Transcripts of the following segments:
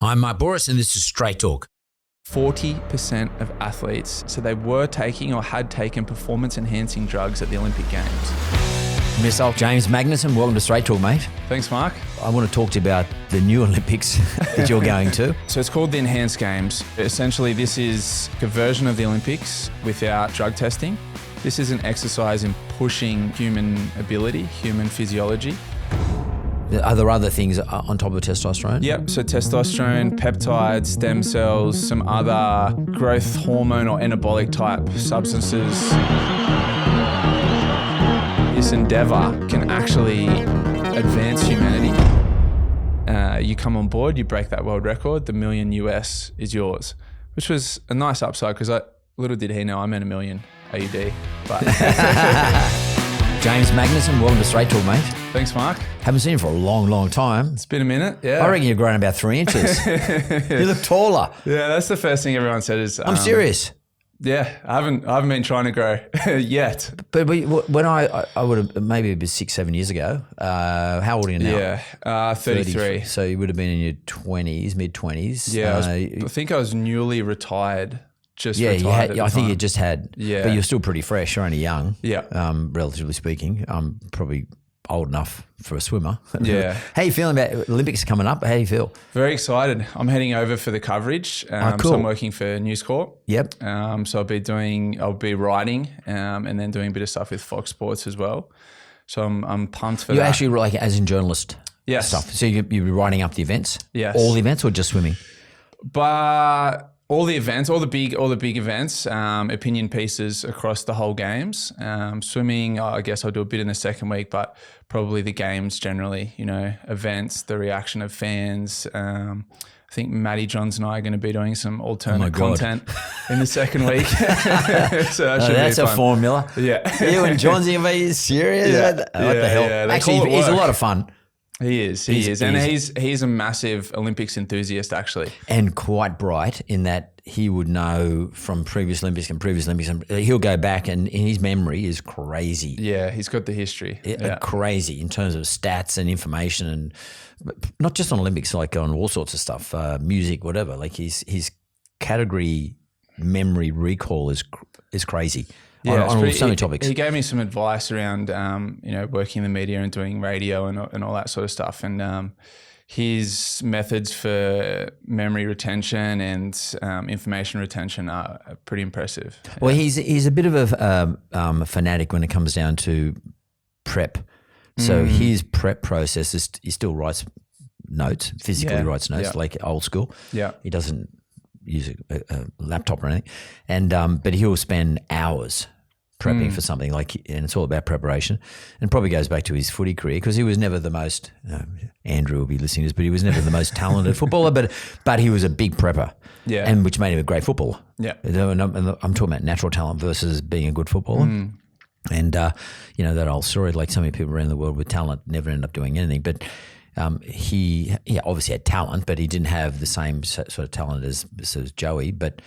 I'm Mark Boris and this is Straight Talk. 40% of athletes said they were taking or had taken performance-enhancing drugs at the Olympic Games. Myself, James Magnussen, welcome to Straight Talk, mate. Thanks, Mark. I want to talk to you about the new Olympics that you're going to. So it's called the Enhanced Games. Essentially, this is a version of the Olympics without drug testing. This is an exercise in pushing human ability, human physiology. Are there other things on top of testosterone? Yep, so testosterone, peptides, stem cells, some other growth hormone or anabolic type substances. This endeavor can actually advance humanity. You come on board, you break that world record, the $1 million US is yours, which was a nice upside because little did he know I meant $1 million AUD. But James Magnussen, welcome to Straight Talk, mate. Thanks, Mark. Haven't seen you for a long, long time. It's been a minute, yeah. I reckon you've grown about 3 inches. You look taller. Yeah, that's the first thing everyone said is... I'm serious. Yeah, I haven't been trying to grow yet. But when I would have, maybe it was 6-7 years ago, how old are you now? Yeah, 33. So you would have been in your 20s, mid-20s. Yeah, I think I was newly retired. I think you just had, yeah. But you're still pretty fresh. You're only young, yeah. Relatively speaking. I'm probably old enough for a swimmer. Yeah. How are you feeling about Olympics coming up? How do you feel? Very excited. I'm heading over for the coverage. Cool. So I'm working for News Corp. Yep. So I'll be writing and then doing a bit of stuff with Fox Sports as well. So I'm pumped for that. You're actually like as in journalist yes. stuff. So you'll be writing up the events? Yes. All the events or just swimming? But all the events, all the big events, opinion pieces across the whole games. Swimming, I guess I'll do a bit in the second week, but probably the games generally, events, the reaction of fans. I think Matty Johns and I are going to be doing some alternate content in the second week. So that's a formula. Yeah. You and Johns, are you serious? Yeah. What the hell? Yeah, actually, he's a lot of fun. He is. And he's a massive Olympics enthusiast, actually. And quite bright in that he would know from previous Olympics. And he'll go back and his memory is crazy. Yeah, he's got the history. Crazy in terms of stats and information, and not just on Olympics, like on all sorts of stuff, music, whatever. Like his category memory recall is crazy. Yeah, on so many topics. He gave me some advice around, working in the media and doing radio and all that sort of stuff. And his methods for memory retention and information retention are pretty impressive. Well, he's a bit of a fanatic when it comes down to prep. So his prep process is he still writes notes, physically writes notes, like old school. Yeah, he doesn't use a laptop or anything, and but he'll spend hours prepping for something and it's all about preparation, and probably goes back to his footy career because he was never the most. Andrew will be listening to this, but he was never the most talented footballer, but he was a big prepper, and which made him a great footballer. Yeah, and I'm talking about natural talent versus being a good footballer. And that old story, like so many people around the world with talent never end up doing anything, but. He obviously had talent, but he didn't have the same sort of talent as Joey. But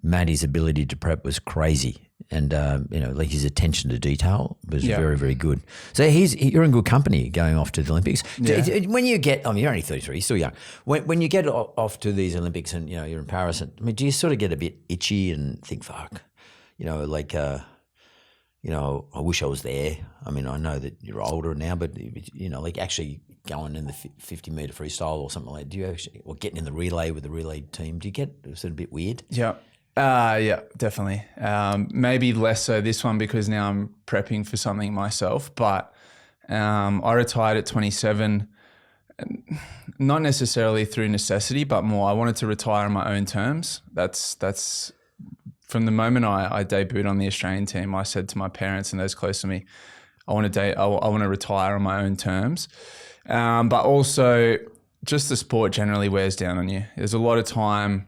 Matty's ability to prep was crazy, and like his attention to detail was very, very good. So you're in good company going off to the Olympics. Yeah. When you get, you're only 33, still young. When you get off to these Olympics and you're in Paris, do you sort of get a bit itchy and think, fuck, I wish I was there. I mean, I know that you're older now, but like actually going in the 50-meter freestyle or something like that, do you actually, or getting in the relay with the relay team, do you get sort of a bit weird? Yeah. Yeah, definitely. Maybe less so this one because now I'm prepping for something myself, but I retired at 27, not necessarily through necessity, but more I wanted to retire on my own terms. That's from the moment I debuted on the Australian team, I said to my parents and those close to me, I want to retire on my own terms. But also just the sport generally wears down on you. There's a lot of time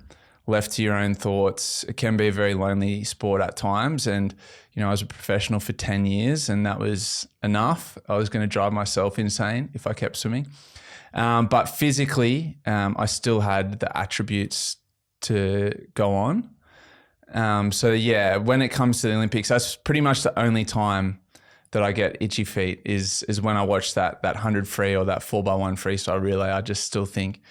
left to your own thoughts. It can be a very lonely sport at times. And, I was a professional for 10 years and that was enough. I was going to drive myself insane if I kept swimming. But physically, I still had the attributes to go on. When it comes to the Olympics, that's pretty much the only time that I get itchy feet is when I watch that 100 free or that 4x1 freestyle relay. I just still think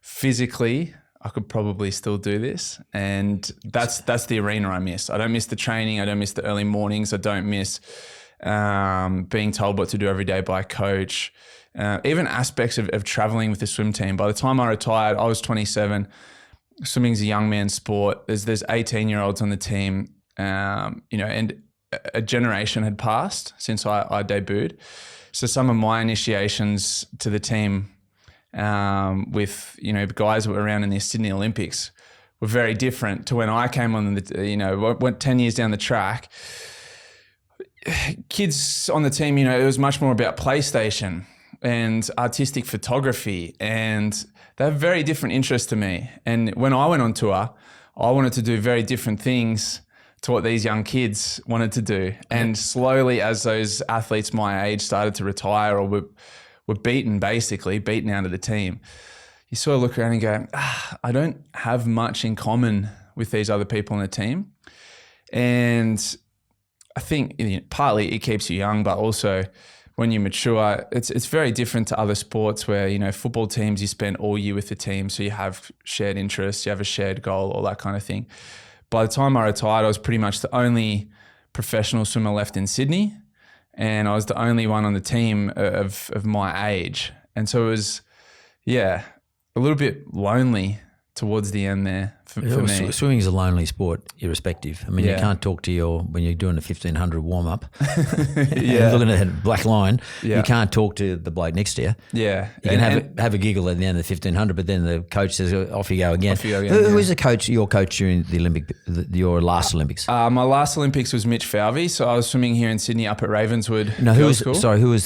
physically, I could probably still do this. And that's the arena I miss. I don't miss the training. I don't miss the early mornings. I don't miss being told what to do every day by a coach. Even aspects of traveling with the swim team. By the time I retired, I was 27. Swimming's a young man's sport. There's 18-year-olds on the team, and a generation had passed since I debuted. So some of my initiations to the team with, guys that were around in the Sydney Olympics were very different to when I came on went 10 years down the track. Kids on the team, it was much more about PlayStation and artistic photography, and they have very different interests to me. And when I went on tour, I wanted to do very different things to what these young kids wanted to do. And slowly, as those athletes my age started to retire or were beaten out of the team, you sort of look around and go, I don't have much in common with these other people on the team. And I think partly it keeps you young, but also when you mature, it's very different to other sports where, football teams, you spend all year with the team. So you have shared interests, you have a shared goal, all that kind of thing. By the time I retired, I was pretty much the only professional swimmer left in Sydney. And I was the only one on the team of my age. And so it was, a little bit lonely towards the end there for me. Swimming is a lonely sport, irrespective. I mean, you can't talk to when you're doing a 1500 warm up, looking at a black line, you can't talk to the bloke next to you. Yeah. You can have a giggle at the end of the 1500, but then the coach says, off you go again. Who was your coach during your last Olympics? My last Olympics was Mitch Falvey. So I was swimming here in Sydney up at Ravenswood. No, who was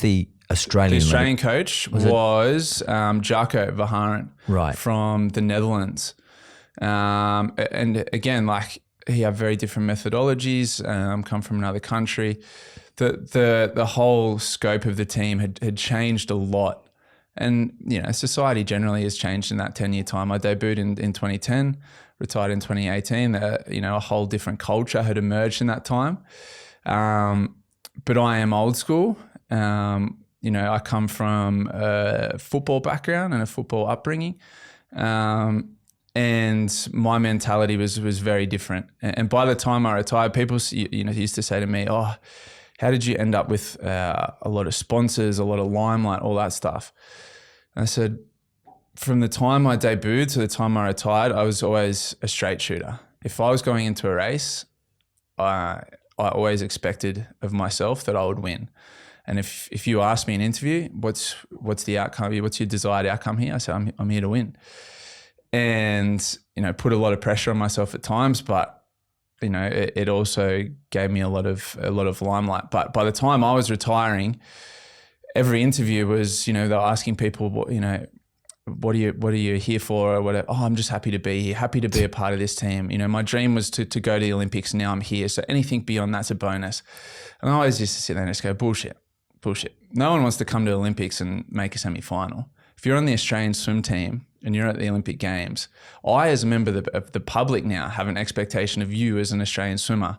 the Australian? The Australian coach was Jarko Verharen, right, from the Netherlands. And again, he had very different methodologies, come from another country. The whole scope of the team had changed a lot. And, society generally has changed in that 10-year time. I debuted in 2010, retired in 2018. A whole different culture had emerged in that time. But I am old school. I come from a football background and a football upbringing. And my mentality was very different. And by the time I retired, people, used to say to me, "Oh, how did you end up with a lot of sponsors, a lot of limelight, all that stuff?" And I said, from the time I debuted to the time I retired, I was always a straight shooter. If I was going into a race, I always expected of myself that I would win. And if you ask me in an interview, what's the outcome? What's your desired outcome here? I said, I'm here to win. And, put a lot of pressure on myself at times, but, it also gave me a lot of limelight. But by the time I was retiring, every interview was, they were asking people, what are you here for? Or whatever. Oh, I'm just happy to be here, happy to be a part of this team. My dream was to go to the Olympics, and now I'm here. So anything beyond that's a bonus. And I always used to sit there and just go, bullshit. No one wants to come to the Olympics and make a semi-final. If you're on the Australian swim team and you're at the Olympic Games, I, as a member of the public now, have an expectation of you as an Australian swimmer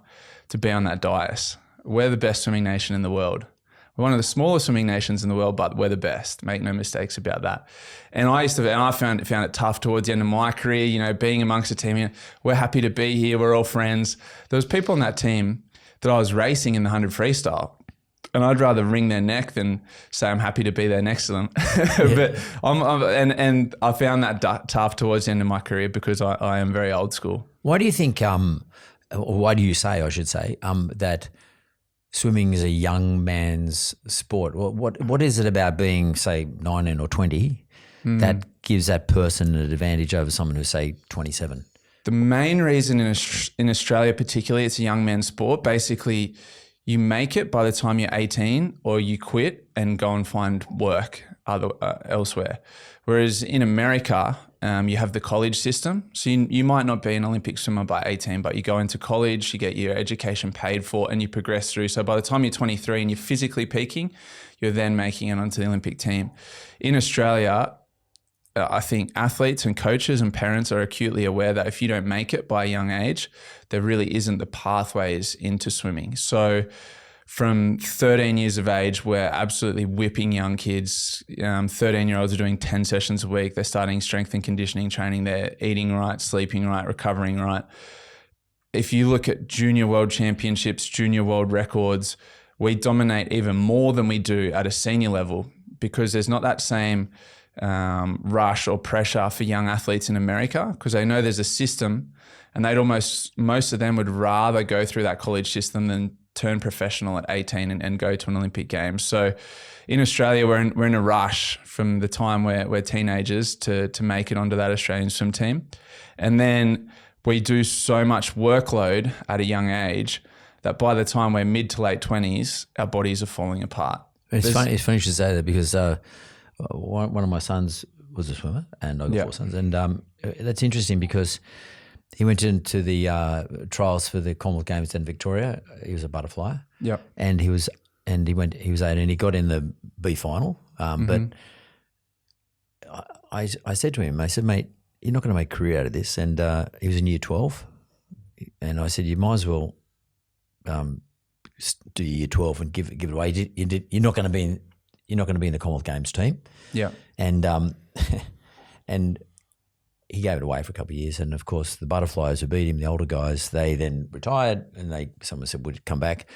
to be on that dais. We're the best swimming nation in the world. We're one of the smallest swimming nations in the world, but we're the best. Make no mistakes about that. And I found it tough towards the end of my career, being amongst a team. We're happy to be here. We're all friends. There was people on that team that I was racing in the 100 freestyle. And I'd rather wring their neck than say I'm happy to be there next to them. But and I found that tough towards the end of my career because I am very old school. Why do you think? Why do you say? I should say that swimming is a young man's sport. What is it about being, say, 19 or 20 that gives that person an advantage over someone who's, say, 27? The main reason in Australia, particularly, it's a young man's sport. Basically, you make it by the time you're 18, or you quit and go and find work elsewhere. Whereas in America, you have the college system. So you might not be an Olympic swimmer by 18, but you go into college, you get your education paid for, and you progress through. So by the time you're 23 and you're physically peaking, you're then making it onto the Olympic team. In Australia, I think athletes and coaches and parents are acutely aware that if you don't make it by a young age, there really isn't the pathways into swimming. So from 13 years of age, we're absolutely whipping young kids. 13-year-olds are doing 10 sessions a week. They're starting strength and conditioning training. They're eating right, sleeping right, recovering right. If you look at junior world championships, junior world records, we dominate even more than we do at a senior level because there's not that same rush or pressure for young athletes in America because they know there's a system and most of them would rather go through that college system than turn professional at 18 and go to an Olympic Games. So in Australia, we're in a rush from the time we're teenagers to make it onto that Australian swim team. And then we do so much workload at a young age that by the time we're mid to late 20s, our bodies are falling apart. It's funny you should say that because one of my sons was a swimmer and I've got 4 sons. And that's interesting because he went into the trials for the Commonwealth Games in Victoria. He was a butterfly. Yep. And he was 18. He got in the B final. But I said to him, I said, mate, you're not going to make a career out of this. And he was in year 12. And I said, you might as well do year 12 and give it away. You're not going to be in the Commonwealth Games team. Yeah. And and he gave it away for a couple of years. And of course, the butterflies who beat him, the older guys, they then retired and someone said would come back.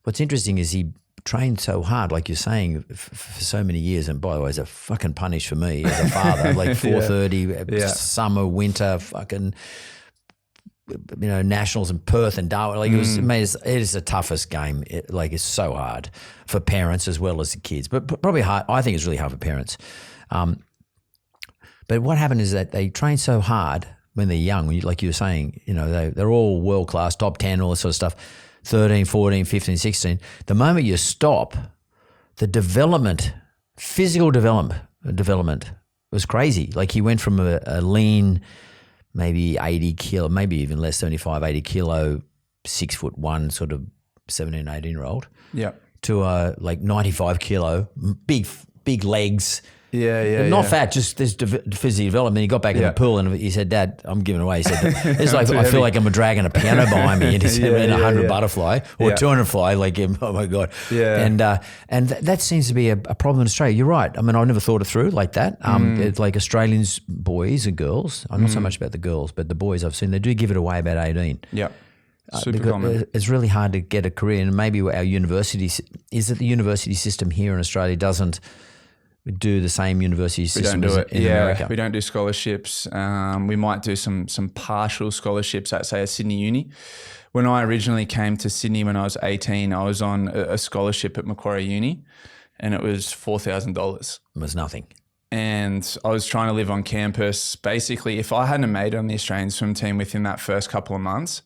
What's interesting is he trained so hard, like you're saying, for so many years. And by the way, it's a fucking punish for me as a father, like 4:30, summer, winter, fucking, nationals in Perth and Darwin. Like it is the toughest game. It's so hard for parents as well as the kids, but probably hard. I think it's really hard for parents. But what happened is that they train so hard when they're young, like you were saying, they're all world-class, top 10, all this sort of stuff, 13, 14, 15, 16. The moment you stop, the physical development was crazy. Like he went from a lean, maybe 80 kilo, maybe even less, 75, 80 kilo, 6'1", sort of 17, 18-year-old, to a 95 kilo, big legs. Not fat, just this physical development. He got back in the pool and he said, Dad, I'm giving away. He said, it's like I feel like I'm dragging a piano behind me in a 100 butterfly or 200 fly. Like, oh my God. And that seems to be a problem in Australia. You're right. I mean, I never thought it through like that. It's like Australians, boys and girls, I'm not so much about the girls, but the boys I've seen, they do give it away about 18. Yeah. Super common. It's really hard to get a career. And maybe our universities, is that the university system here in Australia doesn't do the same university system in America. We don't do scholarships. We might do some partial scholarships at, say, a Sydney uni. When I originally came to Sydney when I was 18, I was on a scholarship at Macquarie Uni and it was $4,000. It was nothing. And I was trying to live on campus. Basically, if I hadn't made it on the Australian swim team within that first couple of months,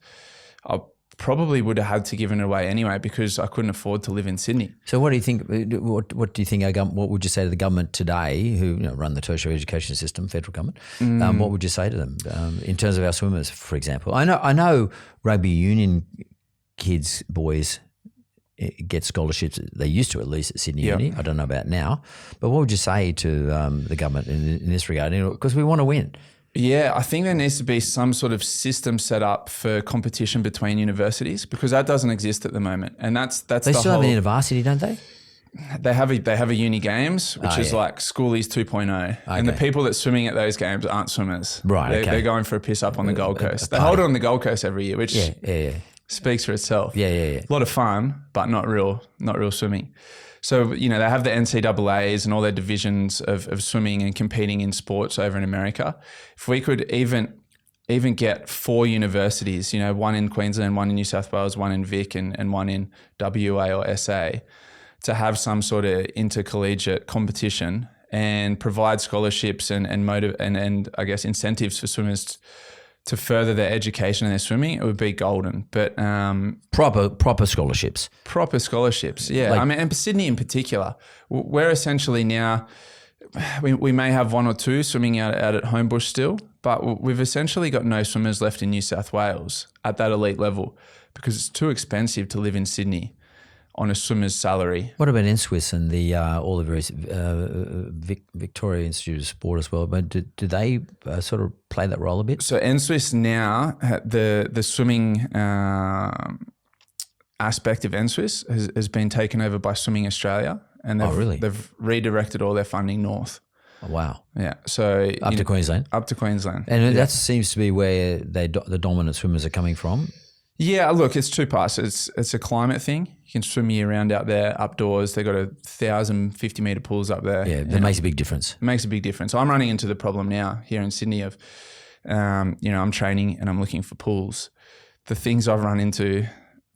I probably would have had to give it away anyway because I couldn't afford to live in Sydney. So what do you think? What do you think? What would you say to the government today, who run the tertiary education system, federal government? What would you say to them in terms of our swimmers, for example? I know rugby union kids, boys, get scholarships. They used to, at least at Sydney Uni. I don't know about now, but what would you say to the government in this regard? Because we want to win. Yeah, I think there needs to be some sort of system set up for competition between universities because that doesn't exist at the moment, and that's they still have a university, don't they? They have a uni games, which is like schoolies 2.0, and the people that's swimming at those games aren't swimmers. Right, they're going for a piss up on the Gold Coast. They hold it on the Gold Coast every year, which speaks for itself. Yeah. A lot of fun, but not real swimming. So, they have the NCAAs and all their divisions of swimming and competing in sports over in America. If we could even get 4 universities, one in Queensland, one in New South Wales, one in Vic and one in WA or SA, to have some sort of intercollegiate competition and provide scholarships and I guess incentives for swimmers to further their education and their swimming, it would be golden. But proper scholarships. Proper scholarships, yeah. And Sydney in particular, we're essentially now, we may have 1 or 2 swimming out at Homebush still, but we've essentially got no swimmers left in New South Wales at that elite level because it's too expensive to live in Sydney on a swimmer's salary. What about NSWIS and the all the various Victoria Institute of Sport as well? But do they sort of play that role a bit? So NSWIS now, the swimming aspect of N-Swiss has been taken over by Swimming Australia, and they've redirected all their funding north. Oh, wow. Yeah. So up to Queensland? Up to Queensland. And that seems to be where the dominant swimmers are coming from. Yeah, look, it's two parts. It's a climate thing. You can swim year round out there, outdoors. They've got 1,050 metre pools up there. Yeah, that makes a big difference. It makes a big difference. I'm running into the problem now here in Sydney of, I'm training and I'm looking for pools. The things I've run into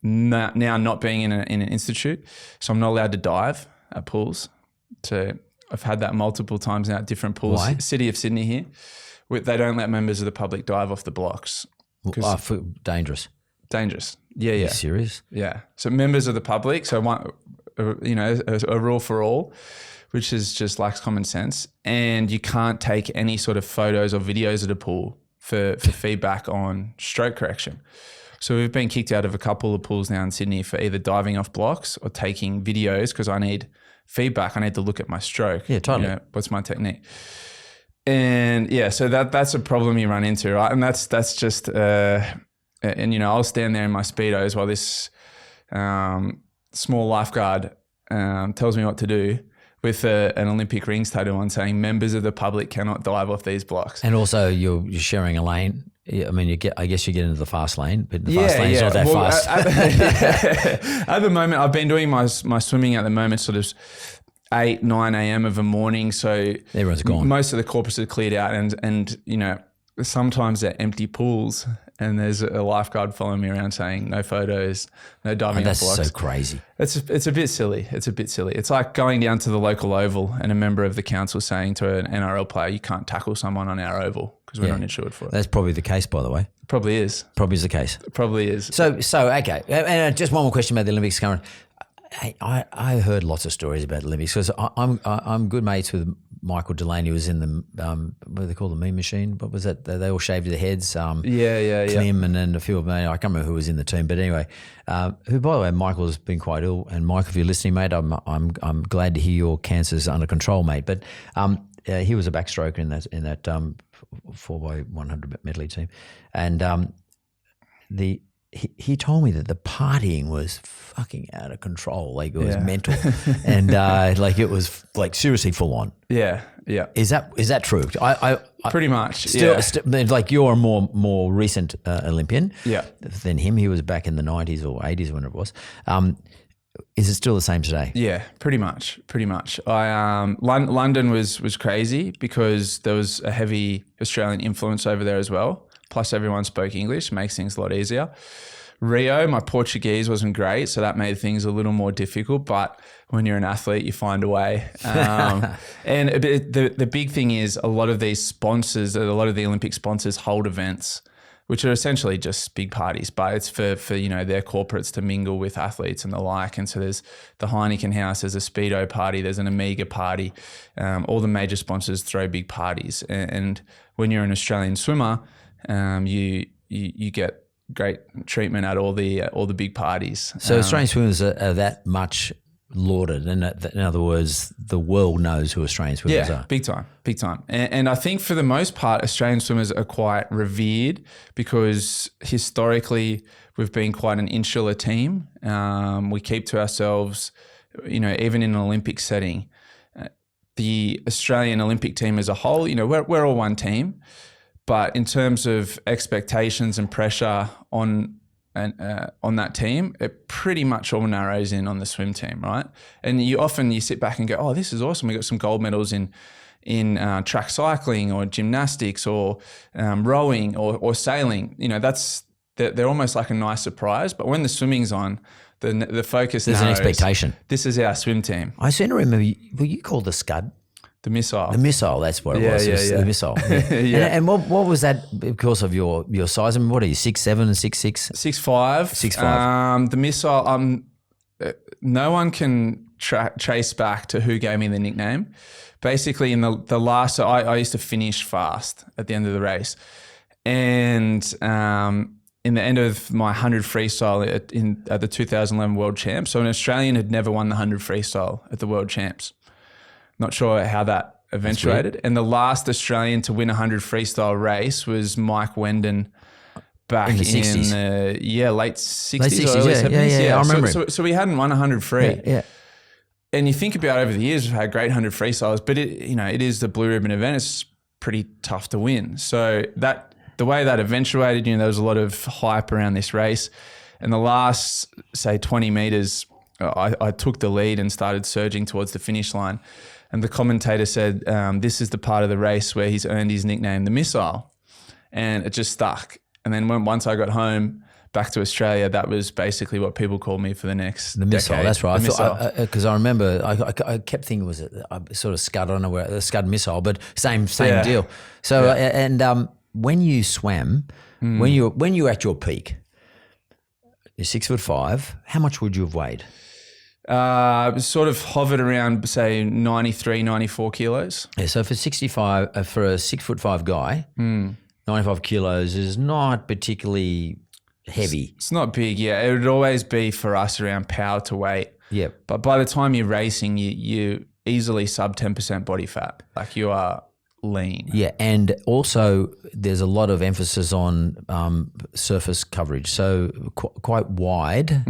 now not being in an institute, so I'm not allowed to dive at pools. So I've had that multiple times now at different pools. Why? City of Sydney here. They don't let members of the public dive off the blocks. Dangerous. Dangerous. Yeah. Are you serious? Yeah. So members of the public, so a rule for all, which is just lacks common sense. And you can't take any sort of photos or videos of the pool for feedback on stroke correction. So we've been kicked out of a couple of pools now in Sydney for either diving off blocks or taking videos because I need feedback. I need to look at my stroke. Yeah, totally. What's my technique? And yeah, so that's a problem you run into, right? And that's just... I'll stand there in my Speedos while this small lifeguard tells me what to do with an Olympic rings tattoo on saying members of the public cannot dive off these blocks. And also you're sharing a lane. I mean, I guess you get into the fast lane, but the fast lane's not that fast. At the moment, I've been doing my swimming at the moment sort of 8, 9 a.m. of a morning. So everyone's gone. Most of the corpus are cleared out and sometimes they're empty pools and there's a lifeguard following me around saying no photos, no diving off blocks. That's so crazy. It's a bit silly. It's like going down to the local oval and a member of the council saying to an NRL player, you can't tackle someone on our oval because we're not insured for it. That's probably the case, by the way. Probably is. Probably is the case. Probably is. So okay. And just one more question about the Olympics, Cameron. Hey, I heard lots of stories about the Olympics because I'm good mates with Michael Delaney, who was in the what do they call the meme machine? What was that? They all shaved their heads. Clem and then a few of them. I can't remember who was in the team, but anyway, who by the way, Michael's been quite ill. And Michael, if you're listening, mate, I'm glad to hear your cancer's under control, mate. But he was a backstroker in that 4x100 medley team, and He told me that the partying was fucking out of control. Like it was mental, and like it was like seriously full on. Yeah. Is that true? I pretty much. Like you're a more recent Olympian. Yeah. Than him. He was back in the 90s or 80s, whenever it was. Is it still the same today? Yeah, pretty much. London was crazy because there was a heavy Australian influence over there as well. Plus everyone spoke English, makes things a lot easier. Rio, my Portuguese wasn't great, so that made things a little more difficult. But when you're an athlete, you find a way. And the big thing is a lot of these sponsors, a lot of the Olympic sponsors hold events, which are essentially just big parties, but it's for their corporates to mingle with athletes and the like. And so there's the Heineken House, there's a Speedo party, there's an Amiga party. All the major sponsors throw big parties. And when you're an Australian swimmer, you get great treatment at all the big parties. So Australian swimmers are that much lauded, and in other words, the world knows who Australian swimmers are. Big time. And I think for the most part, Australian swimmers are quite revered because historically we've been quite an insular team. We keep to ourselves, even in an Olympic setting. The Australian Olympic team as a whole, we're all one team. But in terms of expectations and pressure on that team, it pretty much all narrows in on the swim team, right? And you sit back and go, oh, this is awesome. We got some gold medals in track cycling or gymnastics or rowing or sailing. They're almost like a nice surprise. But when the swimming's on, the focus there's narrows. An expectation. This is our swim team. I seem to remember, were you called the Scud? The missile. The missile, that's what it was. Yeah. The missile. Yeah. And what was that because of your size? I mean, what are you, 6'7" and 6'6"? 6'5". 6'5". The missile, no one can trace back to who gave me the nickname. Basically, in the last, so I used to finish fast at the end of the race. And in the end of my 100 freestyle at the 2011 World Champs, so an Australian had never won the 100 freestyle at the World Champs. Not sure how that eventuated. And the last Australian to win a 100 freestyle race was Mike Wendon back in in the 60s. Late 60s, Late 60s, or early yeah, 70s. yeah, I remember So we hadn't won 100 free. Yeah. And you think about over the years, we've had great 100 freestyles, but it is the blue ribbon event. It's pretty tough to win. So the way that eventuated, there was a lot of hype around this race. And the last, say, 20 meters, I took the lead and started surging towards the finish line. And the commentator said, this is the part of the race where he's earned his nickname, the Missile. And it just stuck. And then once I got home, back to Australia, that was basically what people called me for the next Missile. decade. That's right. The Missile. Because I remember I kept thinking was it sort of Scud. I don't know where the Scud Missile, but same deal. So when you swam, when you were at your peak, you're 6'5". How much would you have weighed? Sort of hovered around, say, 93, 94 kilos. Yeah. So for 65, for a 6'5" guy, 95 kilos is not particularly heavy. It's not big, yeah. It would always be for us around power to weight. Yeah. But by the time you're racing, you easily sub 10% body fat. Like you are lean. Yeah, and also there's a lot of emphasis on surface coverage. So quite wide,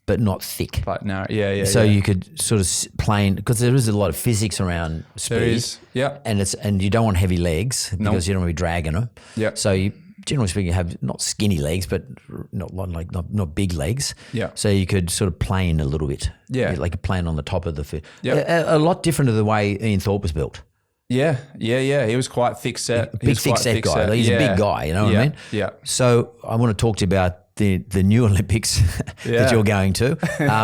but not thick. But narrow, yeah. So you could sort of plane, because there is a lot of physics around speed. There is, yeah. And you don't want heavy legs because you don't want to be dragging them. Yeah. So you, generally speaking, have not skinny legs, but not big legs. Yeah. So you could sort of plane a little bit. Yeah. Like a plane on the top of the foot. Yeah. A lot different to the way Ian Thorpe was built. Yeah. He was quite thick set. Big thick set guy. He's a big guy, you know what I mean? Yeah. So I want to talk to you about the new Olympics that you're going to.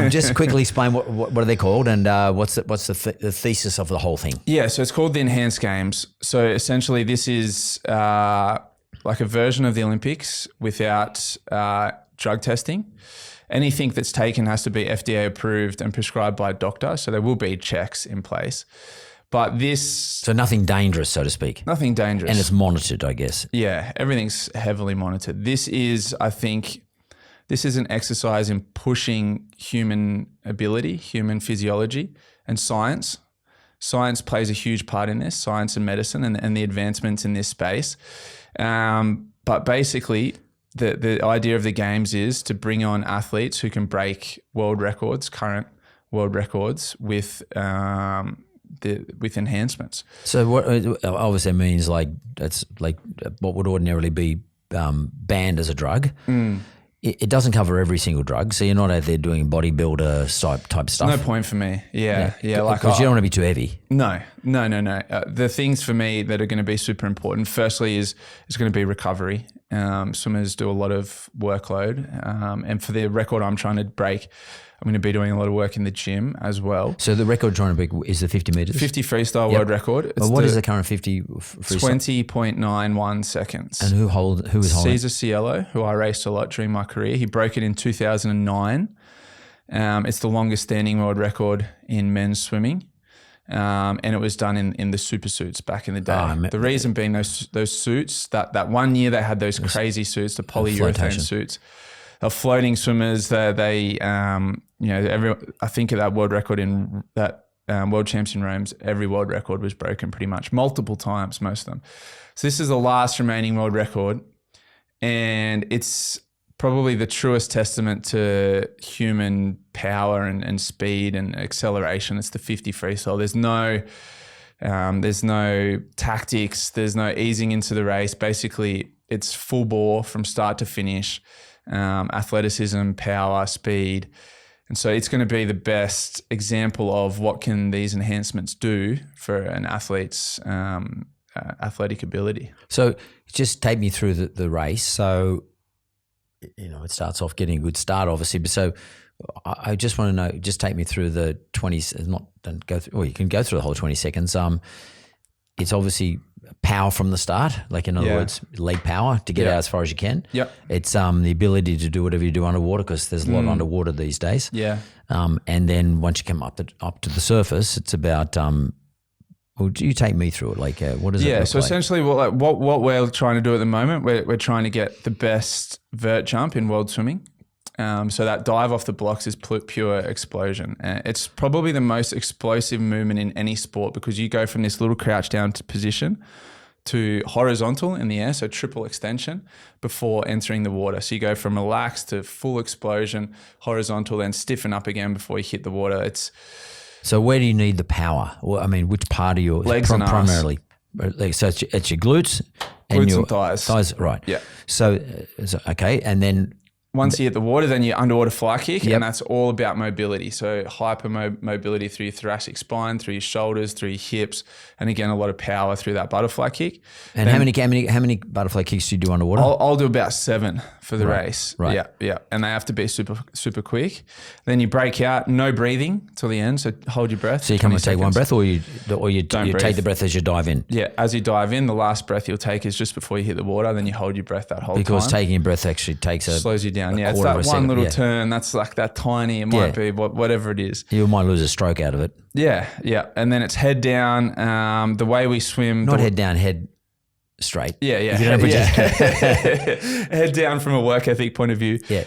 Just quickly explain what are they called and what's the thesis of the whole thing? Yeah, so it's called the Enhanced Games. So essentially this is like a version of the Olympics without drug testing. Anything that's taken has to be FDA approved and prescribed by a doctor. So there will be checks in place. But So nothing dangerous, so to speak. Nothing dangerous. And it's monitored, I guess. Yeah, everything's heavily monitored. This is an exercise in pushing human ability, human physiology and science. Science plays a huge part in this, science and medicine and the advancements in this space. But basically, the idea of the games is to bring on athletes who can break world records, current world records with enhancements. So what obviously means it's like what would ordinarily be banned as a drug. It doesn't cover every single drug, so you're not out there doing bodybuilder type stuff. No point for me. Yeah. Because you don't want to be too heavy. No. The things for me that are going to be super important, firstly, is going to be recovery. Swimmers do a lot of workload, and for the record I'm trying to break, I'm going to be doing a lot of work in the gym as well. So the record trying to break is the 50 meters? 50 freestyle world record. But what is the current 50 freestyle? 20.91 seconds. And who is holding? Cesar Cielo, who I raced a lot during my career. He broke it in 2009. It's the longest standing world record in men's swimming. And it was done in the super suits back in the day. The reason being those suits, that 1 year they had those crazy suits, the polyurethane suits. They're floating swimmers. I think of that world record in that World Champs in Rome, every world record was broken pretty much multiple times, most of them. So this is the last remaining world record, and it's probably the truest testament to human power and speed and acceleration. It's the 50 freestyle. There's no tactics. There's no easing into the race. Basically, it's full bore from start to finish. Athleticism, power, speed. And so it's going to be the best example of what can these enhancements do for an athlete's athletic ability. So just take me through the race. So, it starts off getting a good start, obviously. But so I just want to know, just take me through the 20, don't go through, or you can go through the whole 20 seconds. It's obviously power from the start, like in other words, leg power to get out as far as you can. Yep. It's the ability to do whatever you do underwater, because there's a lot underwater these days. Yeah. And then once you come up to the surface, it's about well, do you take me through it? Like, what does it look like? So essentially what we're trying to do at the moment, we're trying to get the best vert jump in world swimming. So that dive off the blocks is pure explosion. It's probably the most explosive movement in any sport, because you go from this little crouch down position to horizontal in the air, so triple extension, before entering the water. So you go from relaxed to full explosion, horizontal, then stiffen up again before you hit the water. So where do you need the power? Well, I mean, which part of your legs and primarily? So it's your glutes and your and thighs. Right. Yeah. So okay, and then once you hit the water, then you underwater fly kick, and that's all about mobility. So mobility through your thoracic spine, through your shoulders, through your hips, and again a lot of power through that butterfly kick. And then, how many butterfly kicks do you do underwater? I'll do about 7 for the race. Right. Yeah. And they have to be super quick. Then you break out, no breathing till the end. So hold your breath. So you come and take one breath, or you take the breath as you dive in. Yeah, as you dive in, the last breath you'll take is just before you hit the water. Then you hold your breath that whole time. Because taking a breath actually slows you down. Yeah, it's that one little turn. That's like that tiny. It might be whatever it is. You might lose a stroke out of it. Yeah. And then it's head down. The way we swim, not head down, head straight. Yeah. Head down from a work ethic point of view. Yeah.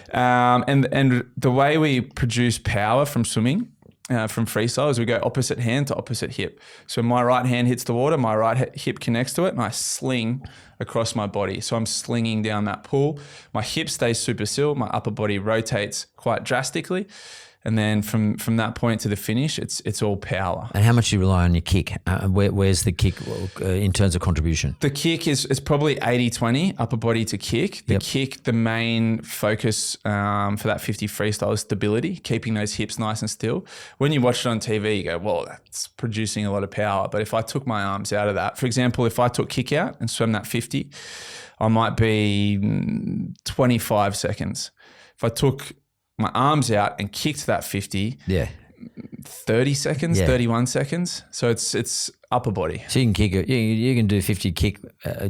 And the way we produce power from swimming, from freestyle, is we go opposite hand to opposite hip. So my right hand hits the water, my right hip connects to it, and I sling across my body. So I'm slinging down that pool. My hip stays super still. My upper body rotates quite drastically. And then from that point to the finish, it's all power. And how much do you rely on your kick? Where's the kick in terms of contribution? The kick is probably 80-20, upper body to kick. The kick, the main focus for that 50 freestyle is stability, keeping those hips nice and still. When you watch it on TV, you go, well, that's producing a lot of power. But if I took my arms out of that, for example, if I took kick out and swam that 50, I might be 25 seconds. If I took my arms out and kicked that 50, 30 seconds, 31 seconds. So it's upper body. So you can kick it. You can do 50 kick,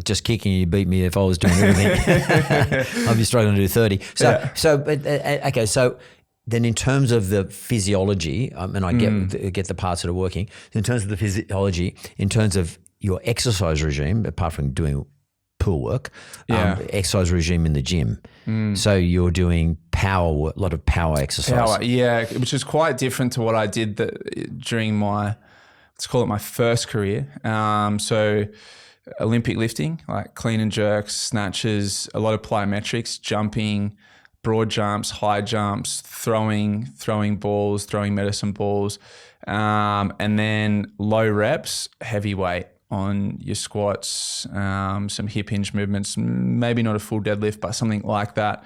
just kicking. You beat me if I was doing everything. I'd be struggling to do 30. Okay. So then in terms of the physiology, and I get the parts that are working, in terms of the physiology, in terms of your exercise regime, apart from doing pool work, exercise regime in the gym. So you're doing a lot of power exercise. Which is quite different to what I did during let's call it my first career. So Olympic lifting, like clean and jerks, snatches, a lot of plyometrics, jumping, broad jumps, high jumps, throwing balls, throwing medicine balls, and then low reps, heavy weight on your squats, some hip hinge movements, maybe not a full deadlift, but something like that,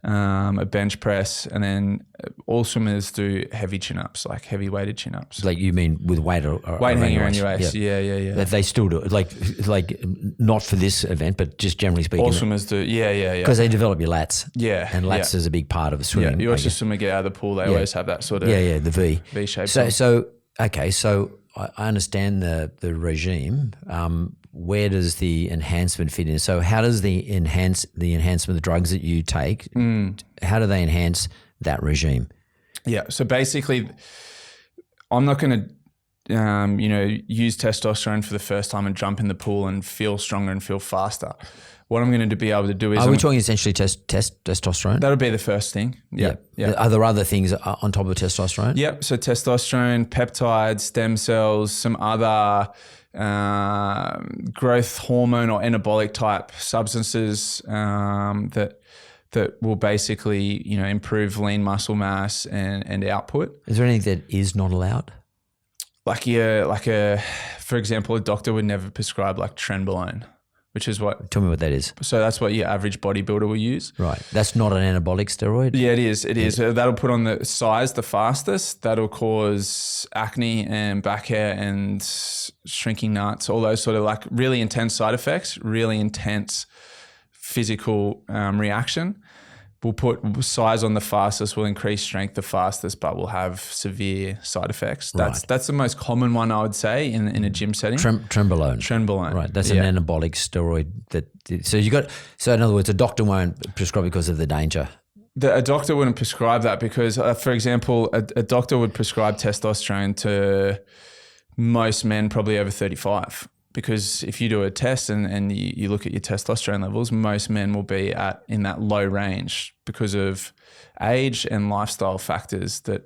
a bench press, and then all swimmers do heavy chin-ups, like heavy weighted chin-ups. Like you mean with weight hanging around your waist? Yeah. They still do it, like not for this event, but just generally speaking. All swimmers do, yeah. Because they develop your lats. Yeah. And lats is a big part of swimming. Yeah, you watch a swimmer get out of the pool, they always have that sort of the V shape. So I understand the regime. Where does the enhancement fit in? So how does the enhancement, the drugs that you take, how do they enhance that regime? Yeah. So basically, I'm not going to, use testosterone for the first time and jump in the pool and feel stronger and feel faster. What I'm going to be able to do is... Are we talking essentially testosterone? That'll be the first thing. Yeah. Are there other things on top of testosterone? Yep. So testosterone, peptides, stem cells, some other growth hormone or anabolic type substances that will basically, improve lean muscle mass and output. Is there anything that is not allowed? For example, a doctor would never prescribe like trenbolone, which is what... Tell me what that is. So that's what your average bodybuilder will use. Right. That's not an anabolic steroid? Yeah, it is. It is. That'll put on the size the fastest. That'll cause acne and back hair and shrinking nuts, all those sort of like really intense side effects, really intense physical reaction. We'll put size on the fastest, we'll increase strength the fastest, but we'll have severe side effects. That's the most common one, I would say, in a gym setting. Trenbolone. Right. That's an anabolic steroid. So in other words, a doctor won't prescribe because of the danger. A doctor wouldn't prescribe that because, for example, a doctor would prescribe testosterone to most men probably over 35. Because if you do a test and you look at your testosterone levels, most men will be in that low range because of age and lifestyle factors that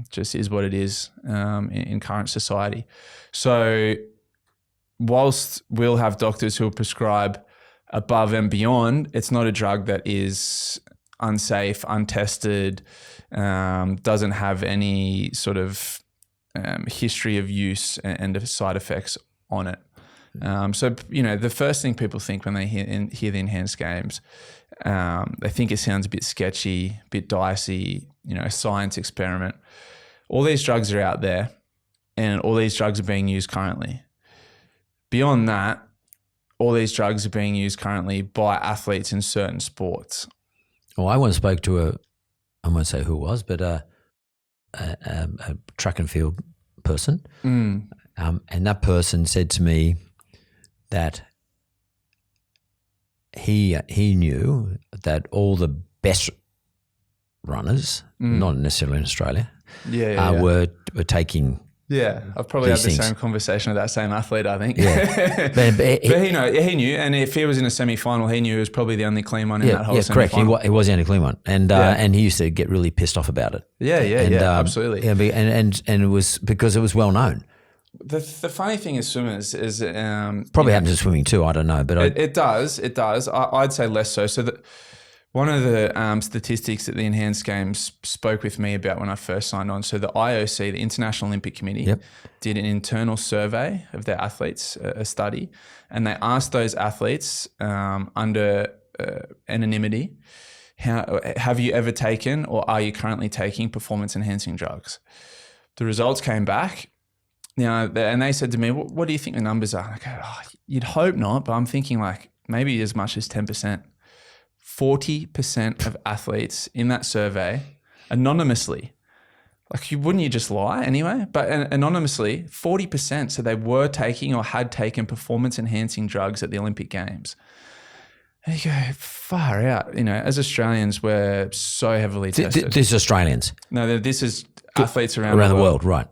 just is what it is in current society. So whilst we'll have doctors who will prescribe above and beyond, it's not a drug that is unsafe, untested, doesn't have any sort of history of use and side effects on it. So, the first thing people think when they hear the enhanced games, they think it sounds a bit sketchy, a bit dicey, a science experiment. All these drugs are out there and all these drugs are being used currently. Beyond that, all these drugs are being used currently by athletes in certain sports. Well, I once spoke to I won't say who it was, but a track and field person. And that person said to me that he knew that all the best runners, not necessarily in Australia, were taking. Yeah, I've probably had the same conversation with that same athlete, I think. Yeah. but he knew, and if he was in a semi-final, he knew he was probably the only clean one in that whole semi-final. Correct. He was the only clean one, and he used to get really pissed off about it. Absolutely. And it was because it was well known. The funny thing is swimmers is probably happens in swimming too. I don't know, but it does. I'd say less so. So one of the statistics that the Enhanced Games spoke with me about when I first signed on. So the IOC, the International Olympic Committee, did an internal survey of their athletes, a study, and they asked those athletes under anonymity, have you ever taken or are you currently taking performance-enhancing drugs? The results came back. And they said to me, what do you think the numbers are? I go, you'd hope not, but I'm thinking like maybe as much as 10%. 40% of athletes in that survey, anonymously, wouldn't you just lie anyway? But anonymously, 40% said they were taking or had taken performance-enhancing drugs at the Olympic Games. And you go, far out. As Australians, we're so heavily tested. This is Australians? No, this is athletes around the world, right.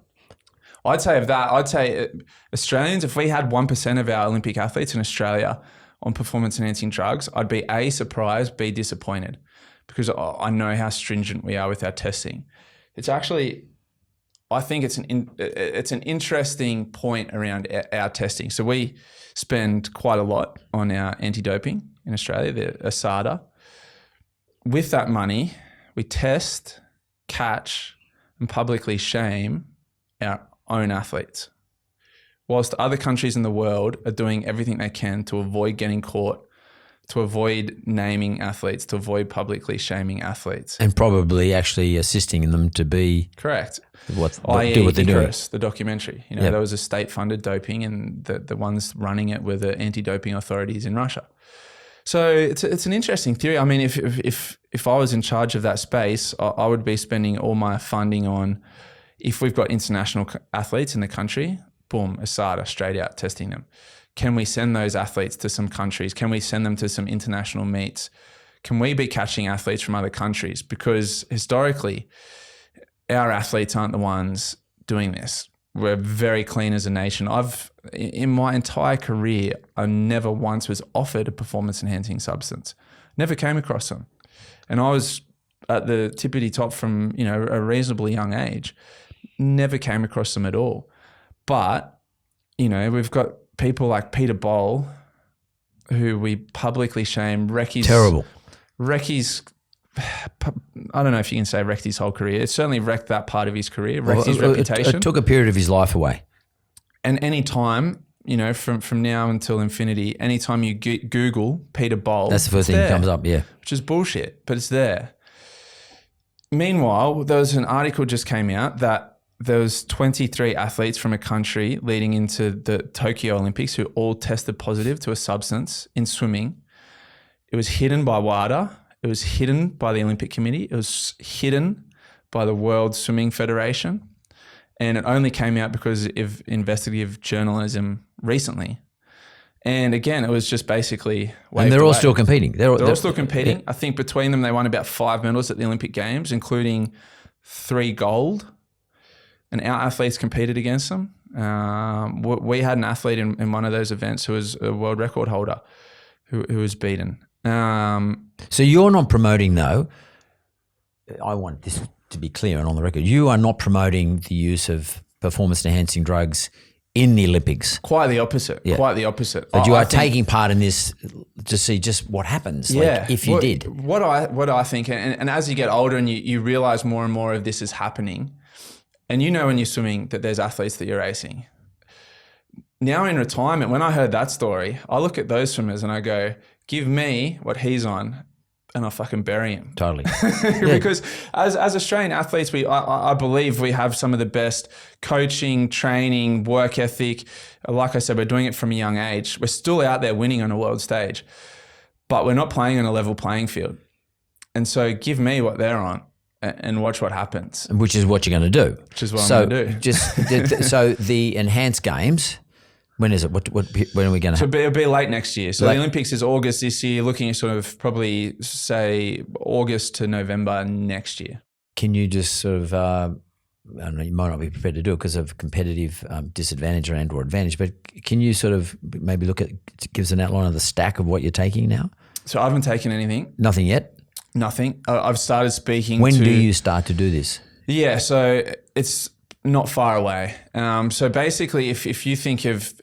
I'd say Australians, if we had 1% of our Olympic athletes in Australia on performance-enhancing drugs, I'd be A, surprised, B, disappointed, because I know how stringent we are with our testing. It's actually, I think it's an interesting point around our testing. So we spend quite a lot on our anti-doping in Australia, the ASADA. With that money, we test, catch, and publicly shame our own athletes, whilst other countries in the world are doing everything they can to avoid getting caught, to avoid naming athletes, to avoid publicly shaming athletes. And probably actually assisting them to be... Correct. Do what they're doing. The documentary. There was a state-funded doping and the ones running it were the anti-doping authorities in Russia. So it's an interesting theory. I mean, if I was in charge of that space, I would be spending all my funding on, if we've got international athletes in the country, boom, ASADA, straight out testing them. Can we send those athletes to some countries? Can we send them to some international meets? Can we be catching athletes from other countries? Because historically, our athletes aren't the ones doing this. We're very clean as a nation. In my entire career, I never once was offered a performance-enhancing substance. Never came across them. And I was at the tippity top from, a reasonably young age. Never came across them at all. But, we've got people like Peter Bowl, who we publicly shame. Terrible. Recky's, I don't know if you can say wrecked his whole career. It certainly wrecked that part of his career, wrecked his reputation. It took a period of his life away. And any time, from now until infinity, anytime you Google Peter Bowl, that's the first thing that comes up, yeah. Which is bullshit, but it's there. Meanwhile, there was an article just came out that there was 23 athletes from a country leading into the Tokyo Olympics who all tested positive to a substance in swimming. It was hidden by WADA. It was hidden by the Olympic Committee. It was hidden by the World Swimming Federation. And it only came out because of investigative journalism recently. And again, it was just basically... And they're all still competing. They're all still competing. Yeah. I think between them, they won about 5 medals at the Olympic Games, including 3 gold. And our athletes competed against them. We had an athlete in one of those events who was a world record holder who was beaten. So you're not promoting, though, I want this to be clear and on the record, you are not promoting the use of performance-enhancing drugs in the Olympics. Quite the opposite. Yeah. Quite the opposite. But you are taking part in this to see just what happens. Yeah. Like if you did. What I think, and as you get older and you realize more and more of this is happening, and you know when you're swimming that there's athletes that you're racing. Now in retirement, when I heard that story, I look at those swimmers and I go, give me what he's on and I'll fucking bury him. Totally. Because as Australian athletes, I believe we have some of the best coaching, training, work ethic. Like I said, we're doing it from a young age. We're still out there winning on a world stage, but we're not playing on a level playing field. And so give me what they're on and watch what happens. Which is what you're going to do. Which is what I'm going to do. So the enhanced games, when is it? When are we going to? So it'll be late next year. So the Olympics is August this year. Looking at sort of probably say August to November next year. Can you just sort of? I don't know. You might not be prepared to do it because of competitive disadvantage or advantage. But can you sort of maybe give us an outline of the stack of what you're taking now? So I haven't taken anything. Nothing yet. Nothing. I've started speaking. When do you start to do this? Yeah. So it's not far away. So basically, if you think of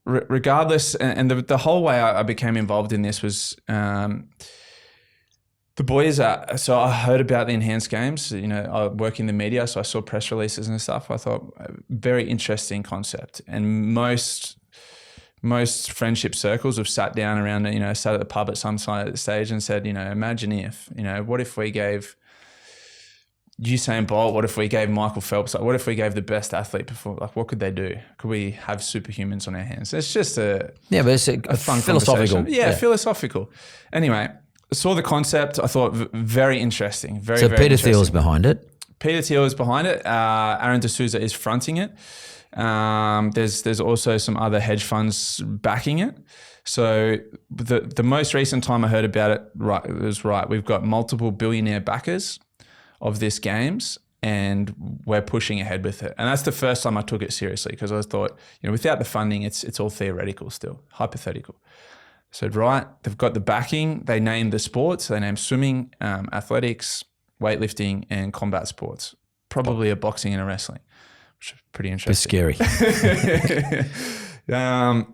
regardless, and the whole way I became involved in this was the boys so I heard about the enhanced games. You know, I work in the media, so I saw press releases and stuff. I thought very interesting concept, and most friendship circles have sat down around, sat at the pub at some stage and said, imagine if, what if we gave Usain Bolt, what if we gave Michael Phelps, what if we gave the best athlete before, what could they do? Could we have superhumans on our hands? It's just a fun philosophical. Yeah, philosophical. Anyway, saw the concept. I thought very interesting. Very Peter Thiel's behind it. Peter Thiel is behind it. Aaron D'Souza is fronting it. There's also some other hedge funds backing it. So the most recent time I heard about it, we've got multiple billionaire backers of this games, and we're pushing ahead with it. And that's the first time I took it seriously, because I thought, without the funding, it's all theoretical still, hypothetical. So they've got the backing. They named the sports. They named swimming, athletics, weightlifting, and combat sports. Probably a boxing and a wrestling, which is pretty interesting. It's scary. So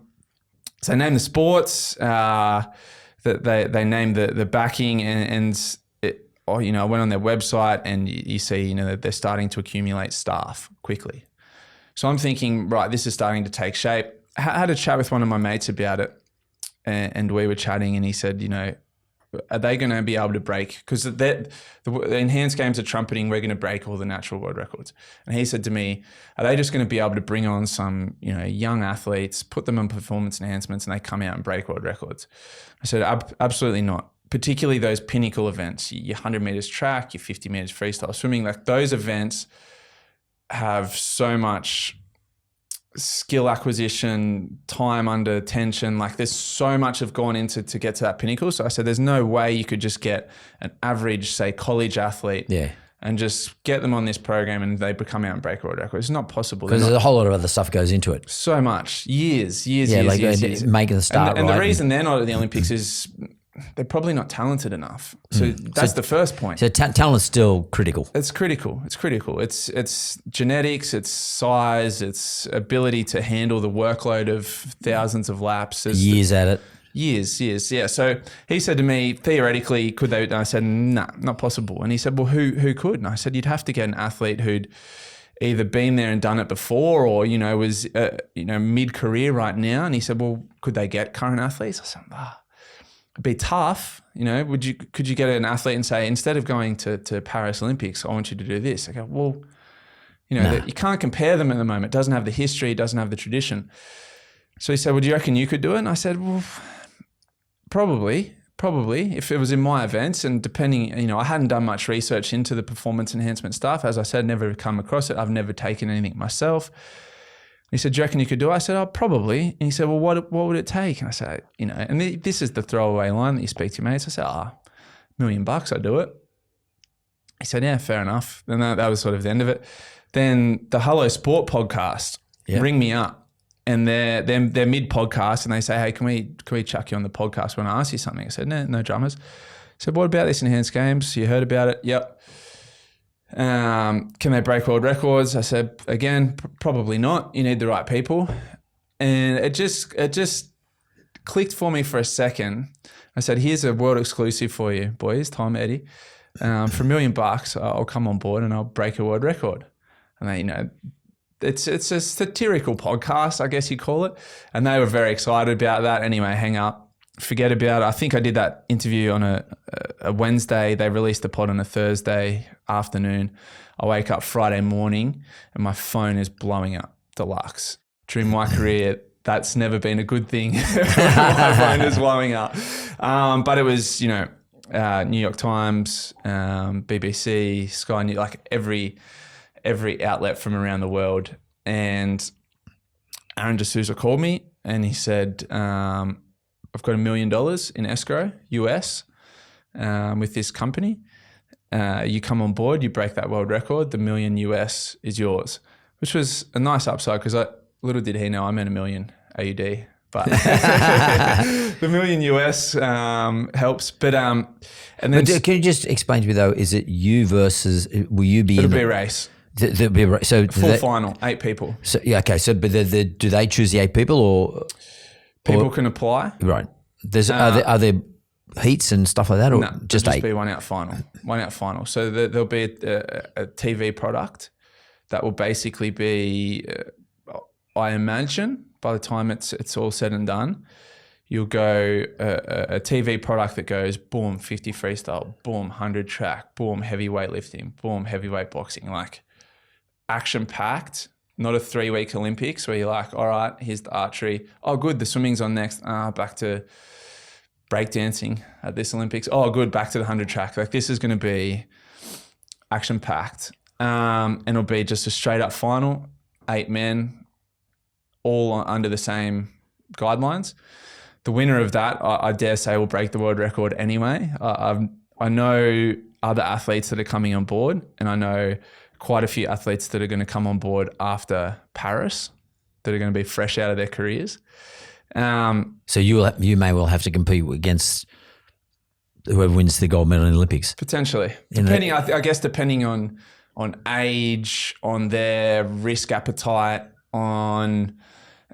they named the sports. They named the backing, and I went on their website and you see, that they're starting to accumulate staff quickly. So I'm thinking, this is starting to take shape. I had a chat with one of my mates about it, and we were chatting, and he said, are they going to be able to break? Because the enhanced games are trumpeting, we're going to break all the natural world records. And he said to me, are they just going to be able to bring on some, young athletes, put them on performance enhancements, and they come out and break world records? I said, absolutely not. Particularly those pinnacle events, your 100 meters track, your 50 meters freestyle swimming, those events have so much skill acquisition, time under tension. There's so much have gone into to get to that pinnacle. So I said, there's no way you could just get an average, say, college athlete and just get them on this program and they come out and break a world record. It's not possible. Because there's a whole lot of other stuff goes into it. So much. Years. Making the start and the reason they're not at the Olympics is they're probably not talented enough. So that's the first point. So talent's still critical. It's critical. It's genetics, it's size, it's ability to handle the workload of thousands of laps. Years at it. Years, yeah. So he said to me, theoretically, could they? And I said, nah, not possible. And he said, well, who could? And I said, you'd have to get an athlete who'd either been there and done it before, or was mid-career right now. And he said, well, could they get current athletes? I said, it'd be tough. Could you get an athlete and say, instead of going to Paris Olympics, I want you to do this? I go, well, you can't compare them at the moment. It doesn't have the history, it doesn't have the tradition. So he said, well, do you reckon you could do it? And I said, well, probably if it was in my events, and depending, I hadn't done much research into the performance enhancement stuff. As I said, never come across it. I've never taken anything myself. He said, do you reckon you could do it? I said, oh, probably. And he said, well, what would it take? And I said, and this is the throwaway line that you speak to your mates. I said, $1 million, I'd do it. He said, yeah, fair enough. And that was sort of the end of it. Then the Hello Sport podcast ring me up, and they're mid-podcast, and they say, hey, can we chuck you on the podcast when I ask you something? I said, no dramas. I said, what about this enhanced games? You heard about it? Yep. Can they break world records? I said, again, probably not. You need the right people. And it just clicked for me for a second. I said, here's a world exclusive for you, boys, Tom, Eddie. For $1 million, I'll come on board and I'll break a world record. And they, it's a satirical podcast, I guess you call it. And they were very excited about that. Anyway, hang up, forget about it. I think I did that interview on a Wednesday. They released the pod on a Thursday afternoon. I wake up Friday morning and my phone is blowing up deluxe. During my career, that's never been a good thing. My phone is blowing up. But it was, New York Times, BBC, Sky News, like every outlet from around the world. And Aaron D'Souza called me and he said, I've got $1 million in escrow, US, with this company. You come on board, you break that world record, the $1 million US is yours, which was a nice upside because little did he know I meant $1 million AUD. But the $1 million US helps. But and then can you just explain to me though? Is it you versus? Will you be? It'll be a race. There'll be a race. So full final, 8 people. So yeah, okay. So but do they choose the 8 people or people can apply? Right. Are there heats and stuff like that, or just 8? Be one out final. So there'll be a TV product that will basically be. I imagine by the time it's all said and done, you'll go a TV product that goes boom 50 freestyle, boom 100 track, boom heavy weightlifting, boom heavyweight boxing, like action packed. Not a 3-week Olympics where you're like, all right, here's the archery. Oh, good, the swimming's on next. Back to breakdancing at this Olympics. Oh, good, back to the 100 track. Like this is going to be action packed, and it'll be just a straight up final, 8 men. All under the same guidelines. The winner of that, I dare say, will break the world record anyway. I know other athletes that are coming on board, and I know quite a few athletes that are going to come on board after Paris that are going to be fresh out of their careers. So you may well have to compete against whoever wins the gold medal in the Olympics. Potentially. Depending, I guess, depending on age, on their risk appetite, on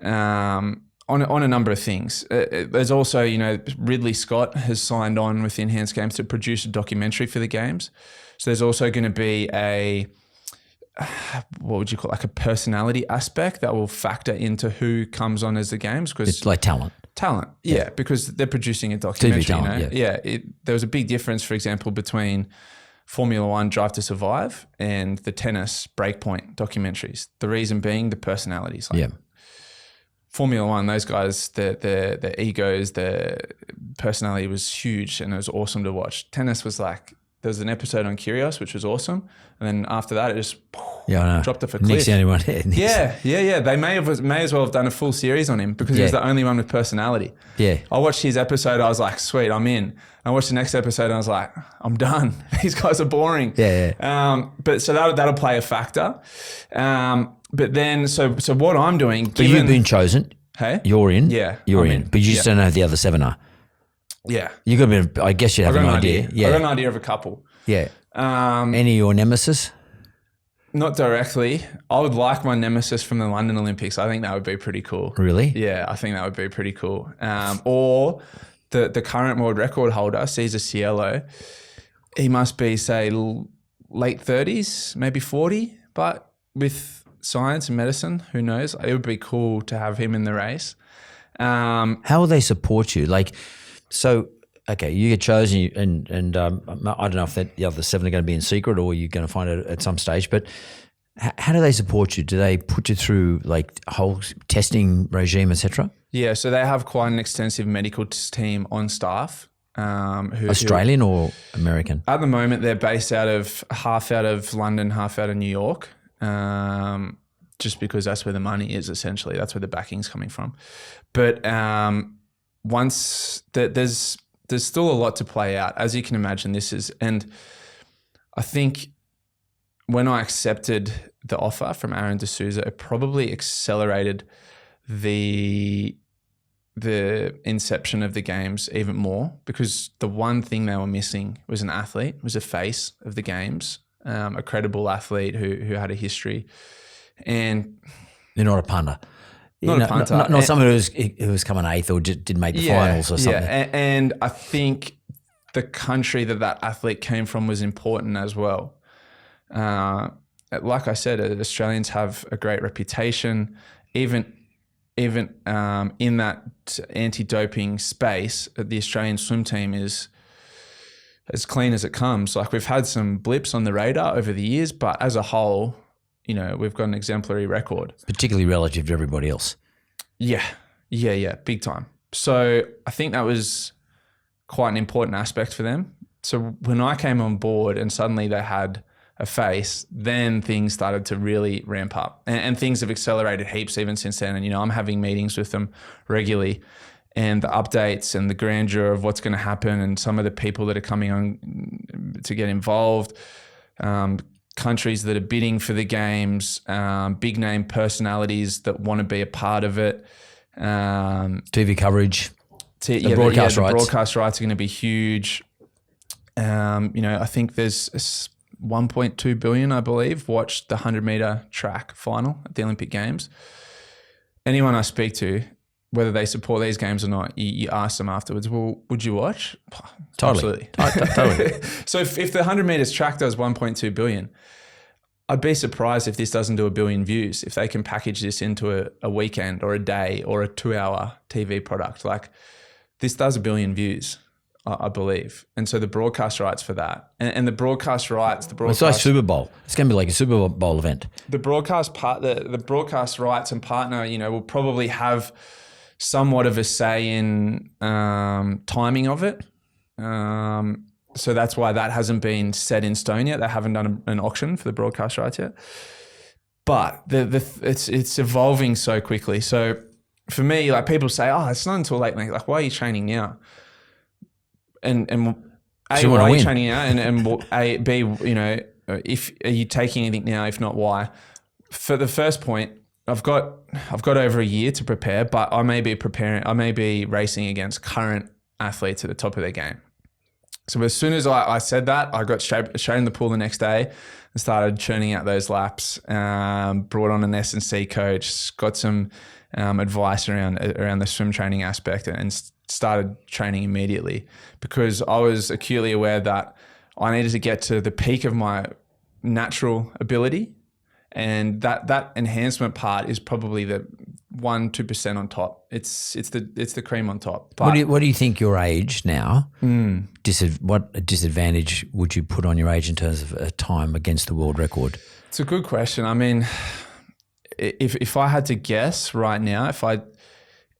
a number of things. There's also, Ridley Scott has signed on with Enhanced Games to produce a documentary for the games. So there's also going to be what would you call it, like a personality aspect that will factor into who comes on as the games. Because it's like talent, yeah, because they're producing a documentary. TV talent, there was a big difference, for example, between Formula One Drive to Survive and the tennis Breakpoint documentaries. The reason being the personalities. Formula One, those guys, their egos, their personality was huge and it was awesome to watch. Tennis was like, there was an episode on Kyrgios, which was awesome. And then after that, it just dropped off a cliff. Nick's the only one. Yeah. They may as well have done a full series on him because he was the only one with personality. Yeah. I watched his episode. I was like, sweet, I'm in. I watched the next episode and I was like, I'm done. These guys are boring. Yeah. But so that'll play a factor. But then, so what I'm doing. But you've been chosen. Hey? You're in. Yeah. You're in. But you just don't know who the other 7 are. Yeah. You got to be, I guess you have an idea. Yeah. I got an idea of a couple. Yeah. Any of your nemesis? Not directly. I would like my nemesis from the London Olympics. I think that would be pretty cool. Really? Yeah, I think that would be pretty cool. Or the current world record holder, Cesar Cielo, he must be, say, late 30s, maybe 40, but with science and medicine, who knows? It would be cool to have him in the race. How will they support you? Okay, you get chosen, and I don't know if the other 7 are going to be in secret or you're going to find it at some stage, but how do they support you? Do they put you through like a whole testing regime, etc.? Yeah, so they have quite an extensive medical team on staff. Australian or American? At the moment, they're based half out of London, half out of New York, just because that's where the money is, essentially. That's where the backing's coming from. But once there's still a lot to play out. As you can imagine, and I think when I accepted the offer from Aaron D'Souza, it probably accelerated the inception of the games even more, because the one thing they were missing was an athlete, was a face of the games. a credible athlete who had a history. And you're not a punter. Not a punter. Not someone who was coming eighth or just didn't make the finals or something. Yeah, and I think the country that athlete came from was important as well. Like I said, Australians have a great reputation, even in that anti-doping space. The Australian swim team is as clean as it comes. Like, we've had some blips on the radar over the years, but as a whole, we've got an exemplary record. Particularly relative to everybody else. Yeah, big time. So I think that was quite an important aspect for them. So when I came on board and suddenly they had a face, then things started to really ramp up. And things have accelerated heaps even since then. And, I'm having meetings with them regularly, and the updates and the grandeur of what's going to happen and some of the people that are coming on to get involved, countries that are bidding for the games, big name personalities that want to be a part of it. TV coverage, the broadcast rights. The broadcast rights are going to be huge. I think there's 1.2 billion, I believe, watched the 100-meter track final at the Olympic Games. Anyone I speak to, whether they support these games or not, you ask them afterwards, well, would you watch? Totally. Absolutely. Totally. So if the 100 meters track does 1.2 billion, I'd be surprised if this doesn't do 1 billion views, if they can package this into a weekend or a day or a 2-hour TV product. Like, this does 1 billion views, I believe. And so the broadcast rights for that and the broadcast rights, it's like Super Bowl. It's going to be like a Super Bowl event. The broadcast the broadcast rights and partner, will probably have somewhat of a say in timing of it. So that's why that hasn't been set in stone yet. They haven't done an auction for the broadcast rights yet. But it's evolving so quickly. So for me, like, people say, oh, it's not until late. Like, why are you training now? And A, why are you training now? And B, if are you taking anything now? If not, why? For the first point, I've got over a year to prepare, but I may be racing against current athletes at the top of their game. So as soon as I said that, I got straight in the pool the next day and started churning out those laps. Brought on an S&C coach, got some advice around the swim training aspect, and started training immediately, because I was acutely aware that I needed to get to the peak of my natural ability. And that enhancement part is probably the 1-2% on top. It's the cream on top. But what do you think your age now? What disadvantage would you put on your age in terms of a time against the world record? It's a good question. I mean, if I had to guess right now,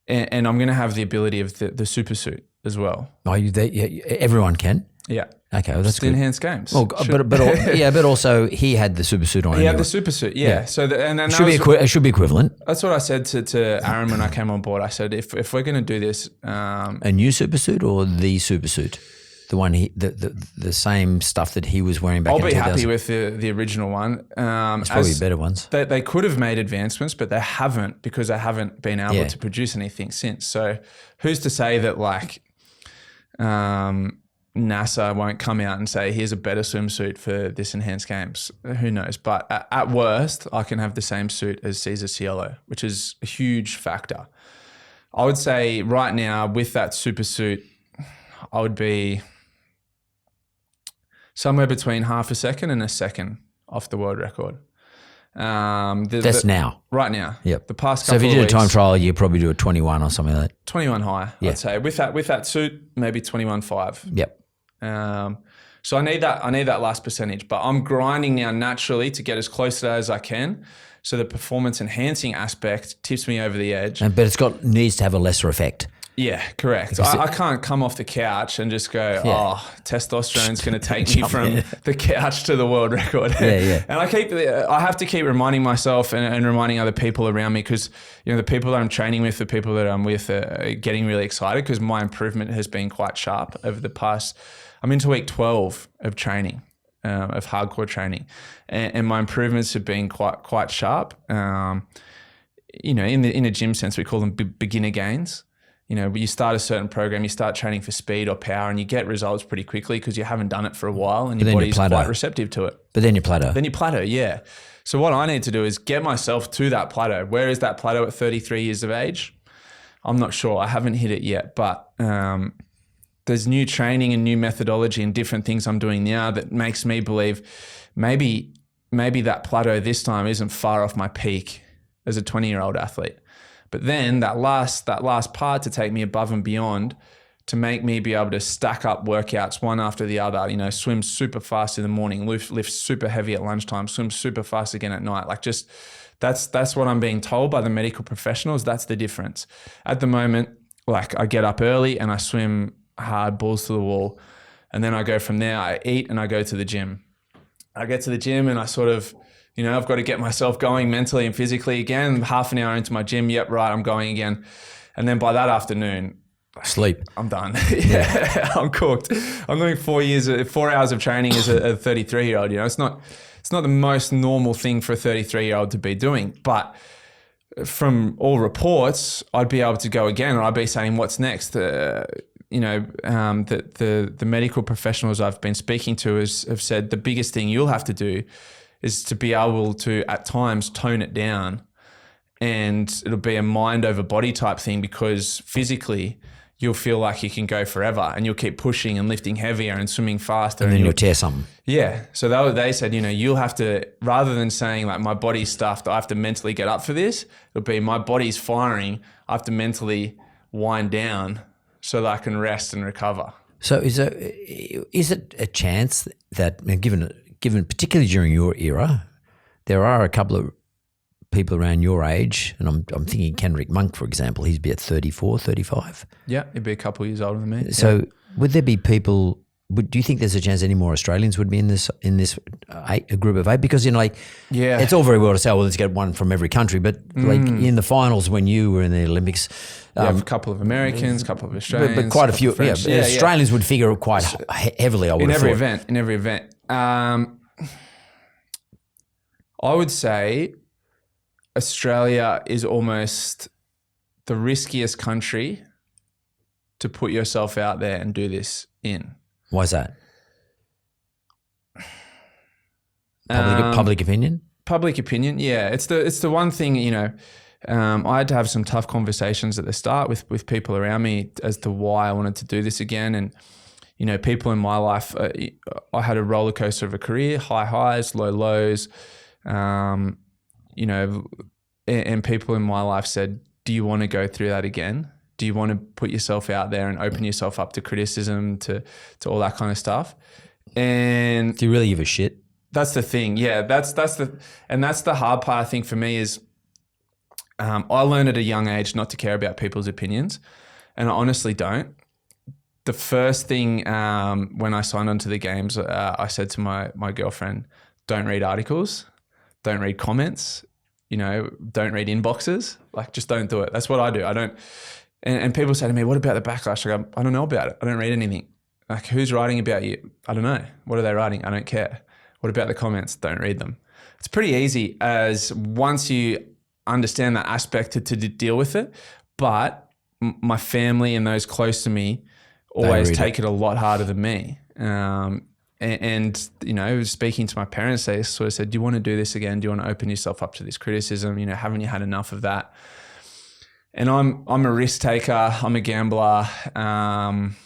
and I'm going to have the ability of the super suit as well. Oh, everyone can. Yeah. Okay, well, that's good. Enhanced games. Well, but also he had the super suit on. He had the super suit, yeah. So it should be equivalent. That's what I said to Aaron when I came on board. I said, if we're going to do this, a new super suit or the super suit, the one the same stuff that he was wearing back. I'll in be happy with the original one. It's probably better ones. They could have made advancements, but they haven't, because they haven't been able to produce anything since. So who's to say that, like, NASA won't come out and say, here's a better swimsuit for this enhanced games. Who knows? But at worst, I can have the same suit as Cesar Cielo, which is a huge factor. I would say right now, with that super suit, I would be somewhere between half a second and a second off the world record. That's now. Right now. Yep. The past couple of weeks. So if you did a time weeks, trial, you'd probably do a 21 or something like that. 21 high, I'd say. With that suit, maybe 21.5. Yep. So I need that last percentage, but I'm grinding now naturally to get as close to that as I can. So the performance enhancing aspect tips me over the edge. But needs to have a lesser effect. Yeah, correct. I can't come off the couch and just go, testosterone's going to take me from the couch to the world record. Yeah. And I have to keep reminding myself and reminding other people around me, because the people that I'm training with, the people that I'm with are getting really excited, because my improvement has been quite sharp over the past. I'm into week 12 of training, of hardcore training, and my improvements have been quite sharp. In a gym sense, we call them beginner gains. You know, you start a certain program, you start training for speed or power, and you get results pretty quickly because you haven't done it for a while and your body's quite receptive to it. But then you plateau. Then you plateau, yeah. So what I need to do is get myself to that plateau. Where is that plateau at 33 years of age? I'm not sure. I haven't hit it yet, but there's new training and new methodology and different things I'm doing now that makes me believe maybe that plateau this time isn't far off my peak as a 20-year-old athlete. But then that last part to take me above and beyond, to make me be able to stack up workouts one after the other, you know, swim super fast in the morning, lift super heavy at lunchtime, swim super fast again at night. Like just that's what I'm being told by the medical professionals. That's the difference. At the moment, like I get up early and I swim hard, balls to the wall. And then I go from there, I eat and I go to the gym. I get to the gym and I sort of, you know, I've got to get myself going mentally and physically again. Half an hour into my gym, yep, right, I'm going again. And then by that afternoon, sleep. I'm done. Yeah, I'm cooked. I'm doing 4 hours of training as a 33-year-old. You know, it's not the most normal thing for a 33-year-old to be doing. But from all reports, I'd be able to go again, and I'd be saying, "What's next?" You know, the medical professionals I've been speaking to have said the biggest thing you'll have to do is to be able to, at times, tone it down. And it'll be a mind over body type thing, because physically you'll feel like you can go forever and you'll keep pushing and lifting heavier and swimming faster. And then you'll tear something. Yeah. So they said, you know, you'll have to, rather than saying like my body's stuffed, I have to mentally get up for this, it'll be my body's firing, I have to mentally wind down so that I can rest and recover. So is it a chance that, given particularly during your era, there are a couple of people around your age, and I'm thinking Kenrick Monk, for example, he'd be at 34, 35. Yeah, he'd be a couple of years older than me. So would there be people, do you think there's a chance any more Australians would be in this a group of 8? Because, you know, like, it's all very well to say, well, let's get one from every country, but like in the finals when you were in the Olympics, a couple of Americans, a couple of Australians, but quite a few. Australians would figure quite heavily. I would have thought. In every event. I would say Australia is almost the riskiest country to put yourself out there and do this in. Why is that? Public opinion? Public opinion, yeah. It's the one thing, you know, I had to have some tough conversations at the start with people around me as to why I wanted to do this again. And, you know, people in my life, I had a roller coaster of a career, high highs, low lows, you know, and people in my life said, do you want to go through that again? Do you want to put yourself out there and open yourself up to criticism, to all that kind of stuff? And do you really give a shit? That's the thing. Yeah, that's the hard part, I think, for me is I learned at a young age not to care about people's opinions, and I honestly don't. The first thing when I signed on to the games, I said to my girlfriend, don't read articles, don't read comments, you know, don't read inboxes. Like, just don't do it. That's what I do. I don't. And people say to me, what about the backlash? I go, I don't know about it. I don't read anything. Like, who's writing about you? I don't know. What are they writing? I don't care. What about the comments? Don't read them. It's pretty easy as once you understand that aspect to deal with it. But my family and those close to me always take it a lot harder than me. And, you know, speaking to my parents, they sort of said, do you want to do this again? Do you want to open yourself up to this criticism? You know, haven't you had enough of that? And I'm a risk taker. I'm a gambler. I'm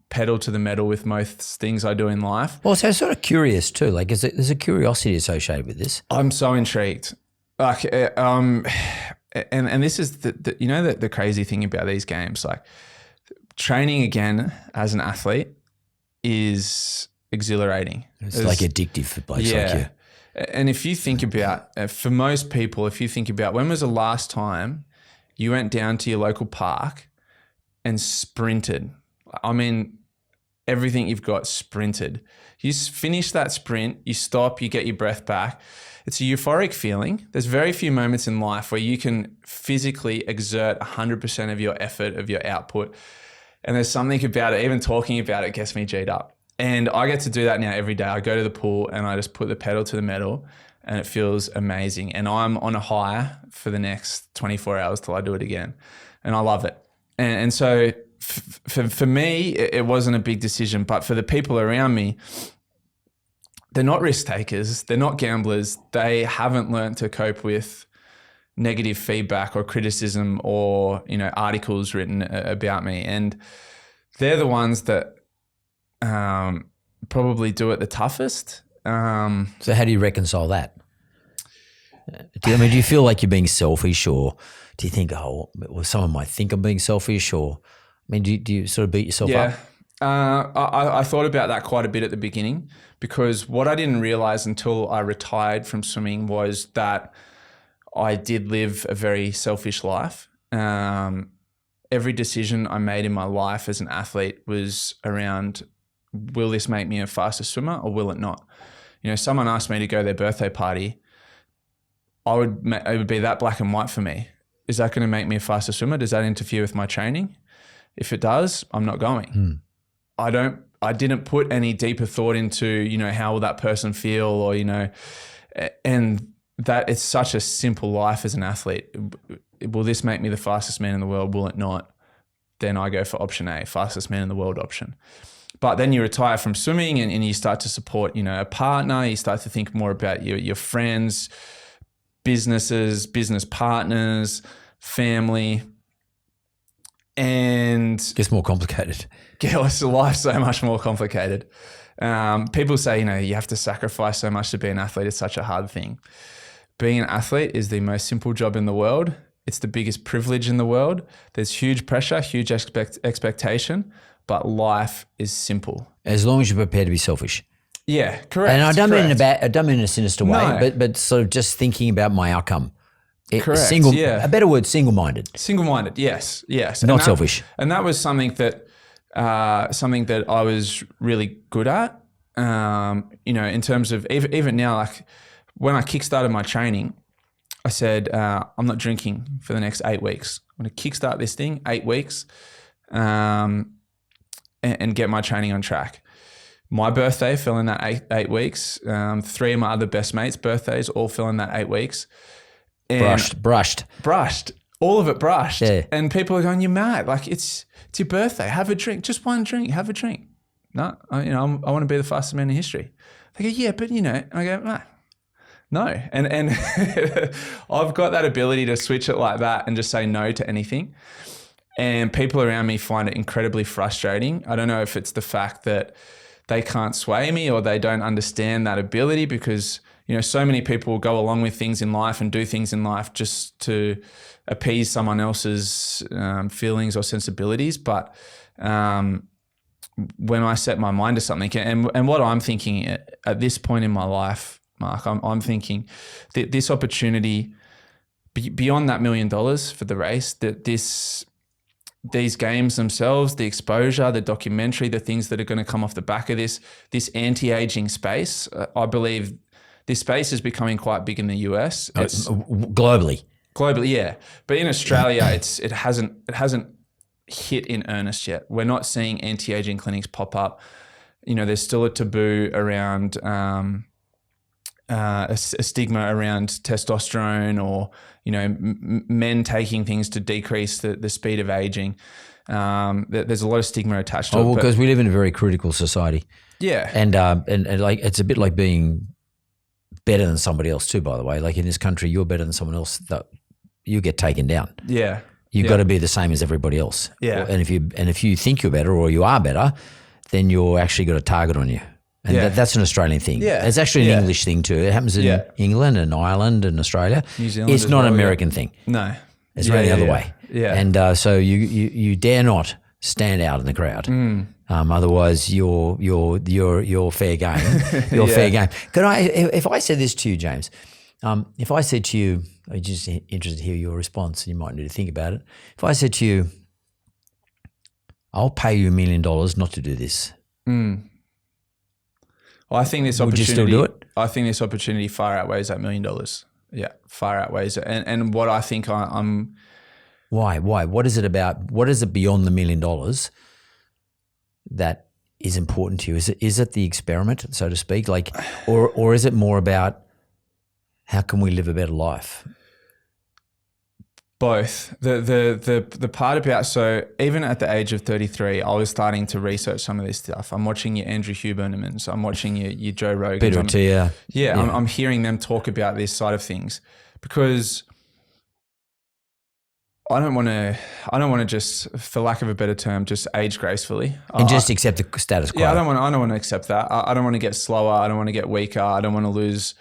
pedal to the metal with most things I do in life. Well, so sort of curious too. Like, there's a curiosity associated with this. I'm so intrigued. Like, and this is the crazy thing about these games. Like, training again as an athlete is exhilarating. It's like addictive for blokes like you. And if you think about, for most people, if you think about when was the last time you went down to your local park and sprinted? I mean, everything you've got sprinted. You finish that sprint, you stop, you get your breath back. It's a euphoric feeling. There's very few moments in life where you can physically exert 100% of your effort, of your output. And there's something about it, even talking about it gets me G'd up. And I get to do that now every day. I go to the pool and I just put the pedal to the metal and it feels amazing. And I'm on a high for the next 24 hours till I do it again. And I love it. And so for me, it wasn't a big decision, but for the people around me, they're not risk takers. They're not gamblers. They haven't learned to cope with negative feedback or criticism or, articles written about me. And they're the ones that probably do it the toughest. So how do you reconcile that? Do you feel like you're being selfish, or do you think, well, someone might think I'm being selfish, or, do you sort of beat yourself up? I thought about that quite a bit at the beginning, because what I didn't realize until I retired from swimming was that I did live a very selfish life. Every decision I made in my life as an athlete was around, will this make me a faster swimmer or will it not? Someone asked me to go to their birthday party, it would be that black and white for me. Is that going to make me a faster swimmer? Does that interfere with my training? If it does, I'm not going. I didn't put any deeper thought into, how will that person feel, or, and that it's such a simple life as an athlete. Will this make me the fastest man in the world? Will it not? Then I go for option A, fastest man in the world option. But then you retire from swimming and you start to support, a partner. You start to think more about your friends, businesses, business partners, family. And it's more complicated. Life's so much more complicated. People say, you have to sacrifice so much to be an athlete. It's such a hard thing. Being an athlete is the most simple job in the world. It's the biggest privilege in the world. There's huge pressure, huge expectation, but life is simple. As long as you're prepared to be selfish. Yeah, correct. And I don't mean in a sinister way, No. but sort of just thinking about my outcome. Correct. A better word, single-minded. Single-minded, yes. Not selfish. And that was something that I was really good at. In terms of even now, like when I kickstarted my training, I said, I'm not drinking for the next 8 weeks. I'm going to kickstart this thing 8 weeks and get my training on track. My birthday fell in that eight weeks. 3 of my other best mates' birthdays all fell in that 8 weeks. And Brushed. All of it brushed. Yeah. And people are going, you're mad. Like, it's your birthday. Have a drink. Just one drink. Have a drink. No, I want to be the fastest man in history. They go, yeah, but I go, nah. No. And I've got that ability to switch it like that and just say no to anything. And people around me find it incredibly frustrating. I don't know if it's the fact that they can't sway me or they don't understand that ability, because, so many people go along with things in life and do things in life just to appease someone else's feelings or sensibilities. But when I set my mind to something, and what I'm thinking at this point in my life, Mark, I'm thinking that this opportunity beyond that $1 million for the race, that these games themselves, the exposure, the documentary, the things that are going to come off the back of this anti-aging space, I believe this space is becoming quite big in the US. It's globally, yeah. But in Australia, it hasn't hit in earnest yet. We're not seeing anti-aging clinics pop up. There's still a taboo around a stigma around testosterone, or men taking things to decrease the speed of aging. There's a lot of stigma attached to it. Because we live in a very critical society. Yeah, and like it's a bit like being better than somebody else too. By the way, like in this country, you're better than someone else, that you get taken down. Yeah, you've got to be the same as everybody else. Yeah, and if you think you're better or you are better, then you're actually got a target on you. And that's an Australian thing. Yeah. It's actually an English thing too. It happens in England and Ireland and Australia. New Zealand. It's not an American thing. No. It's the other way. Yeah. And so you dare not stand out in the crowd. Otherwise you're fair game. You're fair game. Could if I said this to you, James, if I said to you, I'm just interested to hear your response, you might need to think about it. If I said to you, I'll pay you $1 million not to do this. Well, I think this opportunity. Would you still do it? I think this opportunity far outweighs that $1 million. Yeah, far outweighs it. And what I think I'm. Why? What is it about? What is it beyond the $1 million that is important to you? Is it the experiment, so to speak, like, or is it more about how can we live a better life? Both. The part about, so even at the age of 33, I was starting to research some of this stuff. I'm watching your Andrew Hubermans. I'm watching your Joe Rogan. Peter Attia. Yeah. I'm hearing them talk about this side of things because I don't want to just, for lack of a better term, just age gracefully and just accept the status quo. Yeah, I don't want to accept that. I don't want to get slower. I don't want to get weaker. I don't want to lose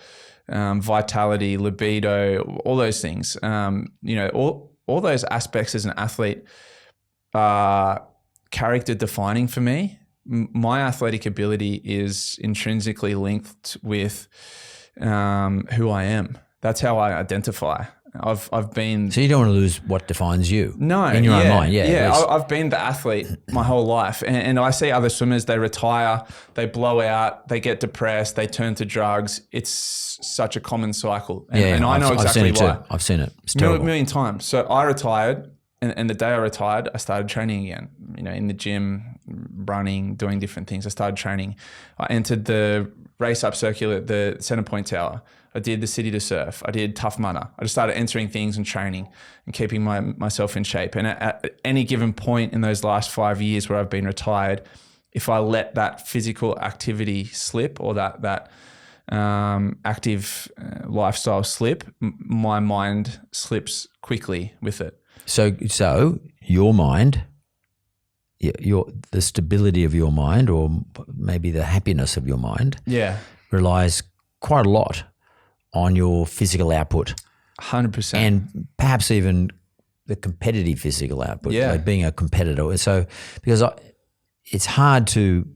vitality, libido, all those things. All those aspects as an athlete are character defining for me. My athletic ability is intrinsically linked with who I am. That's how I identify. I've been. So you don't want to lose what defines you. No, in your own mind. Yeah. I've been the athlete my whole life, and I see other swimmers. They retire, they blow out, they get depressed, they turn to drugs. It's such a common cycle, and I know exactly why. I've seen it. It's terrible. A million times. So I retired, and the day I retired, I started training again. In the gym, running, doing different things. I started training. I entered the race up circuit at the Centre Point Tower. I did the City to Surf. I did Tough Mudder. I just started entering things and training and keeping myself in shape. And at any given point in those last 5 years where I've been retired, if I let that physical activity slip or that active lifestyle slip, my mind slips quickly with it. So your mind, the stability of your mind, or maybe the happiness of your mind, relies quite a lot on your physical output. 100%. And perhaps even the competitive physical output, like being a competitor. So because it's hard to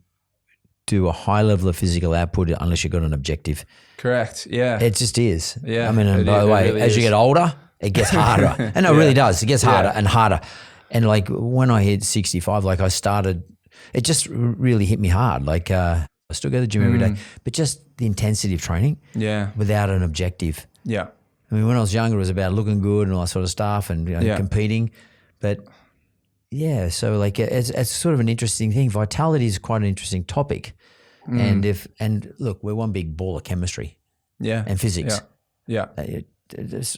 do a high level of physical output unless you've got an objective. Correct, yeah. It just is. Yeah. I mean, and by the way, really as you get older, it gets harder. And it really does. It gets harder and harder. And like when I hit 65, like I started, it just really hit me hard. Like I still go to the gym every day, but just the intensity of training without an objective. Yeah. I mean, when I was younger, it was about looking good and all that sort of stuff and competing. But so like it's sort of an interesting thing. Vitality is quite an interesting topic. And look, we're one big ball of chemistry and physics. Yeah.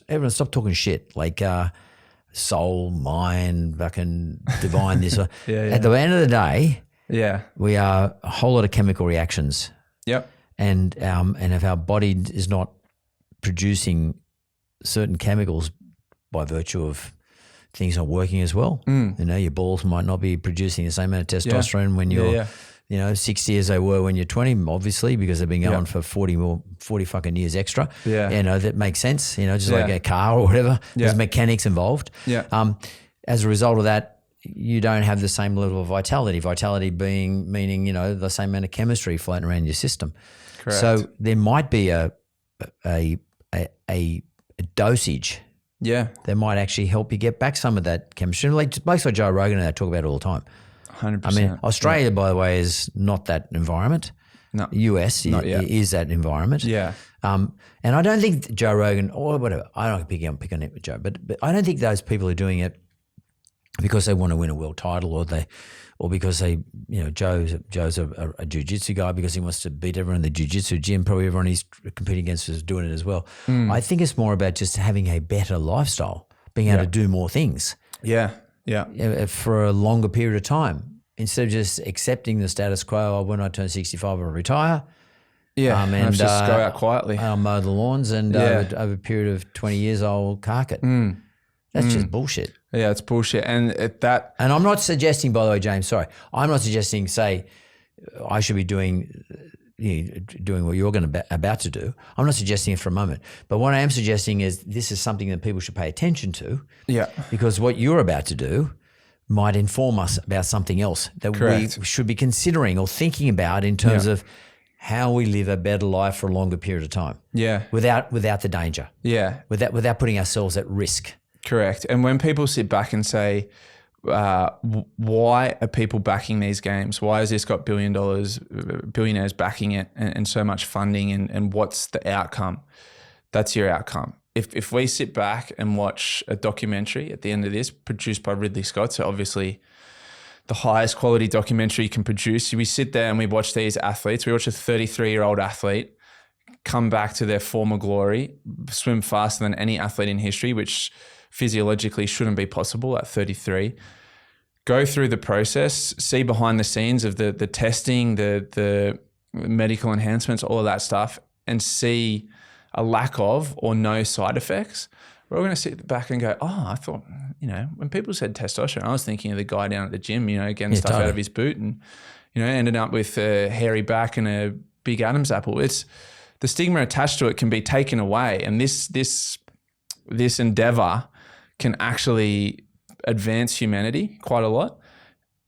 Everyone stop talking shit. Like soul, mind, fucking divine, this. At the end of the day, we are a whole lot of chemical reactions. Yep. And if our body is not producing certain chemicals by virtue of things not working as well, your balls might not be producing the same amount of testosterone when you're 60 as they were when you're 20, obviously, because they've been going for 40 fucking years extra. Yeah. That makes sense, just like a car or whatever. There's mechanics involved. Yeah. As a result of that, you don't have the same level of vitality. Vitality meaning the same amount of chemistry floating around your system. Correct. So there might be a dosage that might actually help you get back some of that chemistry. Like most like Joe Rogan and I talk about it all the time. 100%. I mean, Australia, by the way, is not that environment. No. US is that environment. Yeah. And I don't think Joe Rogan or whatever, I don't pick on it with Joe, but I don't think those people are doing it because they want to win a world title or because they, Joe's a jiu-jitsu guy because he wants to beat everyone in the jiu-jitsu gym. Probably everyone he's competing against is doing it as well. I think it's more about just having a better lifestyle, being able to do more things. Yeah. For a longer period of time. Instead of just accepting the status quo, when I turn 65, I'll retire. Yeah, and just go out quietly. I'll mow the lawns and over a period of 20 years, I'll cark it. That's just bullshit. Yeah, it's bullshit. And And I'm not suggesting, by the way, James, sorry, I'm not suggesting, say, I should be doing what you're about to do. I'm not suggesting it for a moment. But what I am suggesting is this is something that people should pay attention to. Yeah. Because what you're about to do might inform us about something else that we should be considering or thinking about in terms of how we live a better life for a longer period of time. Yeah. Without the danger. Yeah. Without putting ourselves at risk. Correct. And when people sit back and say, why are people backing these games? Why has this got billionaires backing it and so much funding and what's the outcome? That's your outcome. If we sit back and watch a documentary at the end of this produced by Ridley Scott, so obviously the highest quality documentary you can produce, we sit there and we watch these athletes. We watch a 33-year-old athlete come back to their former glory, swim faster than any athlete in history, which physiologically shouldn't be possible at 33. Go through the process, see behind the scenes of the testing, the medical enhancements, all of that stuff, and see a lack of or no side effects. We're all going to sit back and go, oh, I thought, when people said testosterone, I was thinking of the guy down at the gym, getting stuff out of his boot and, ended up with a hairy back and a big Adam's apple. It's the stigma attached to it can be taken away. And this endeavor can actually advance humanity quite a lot.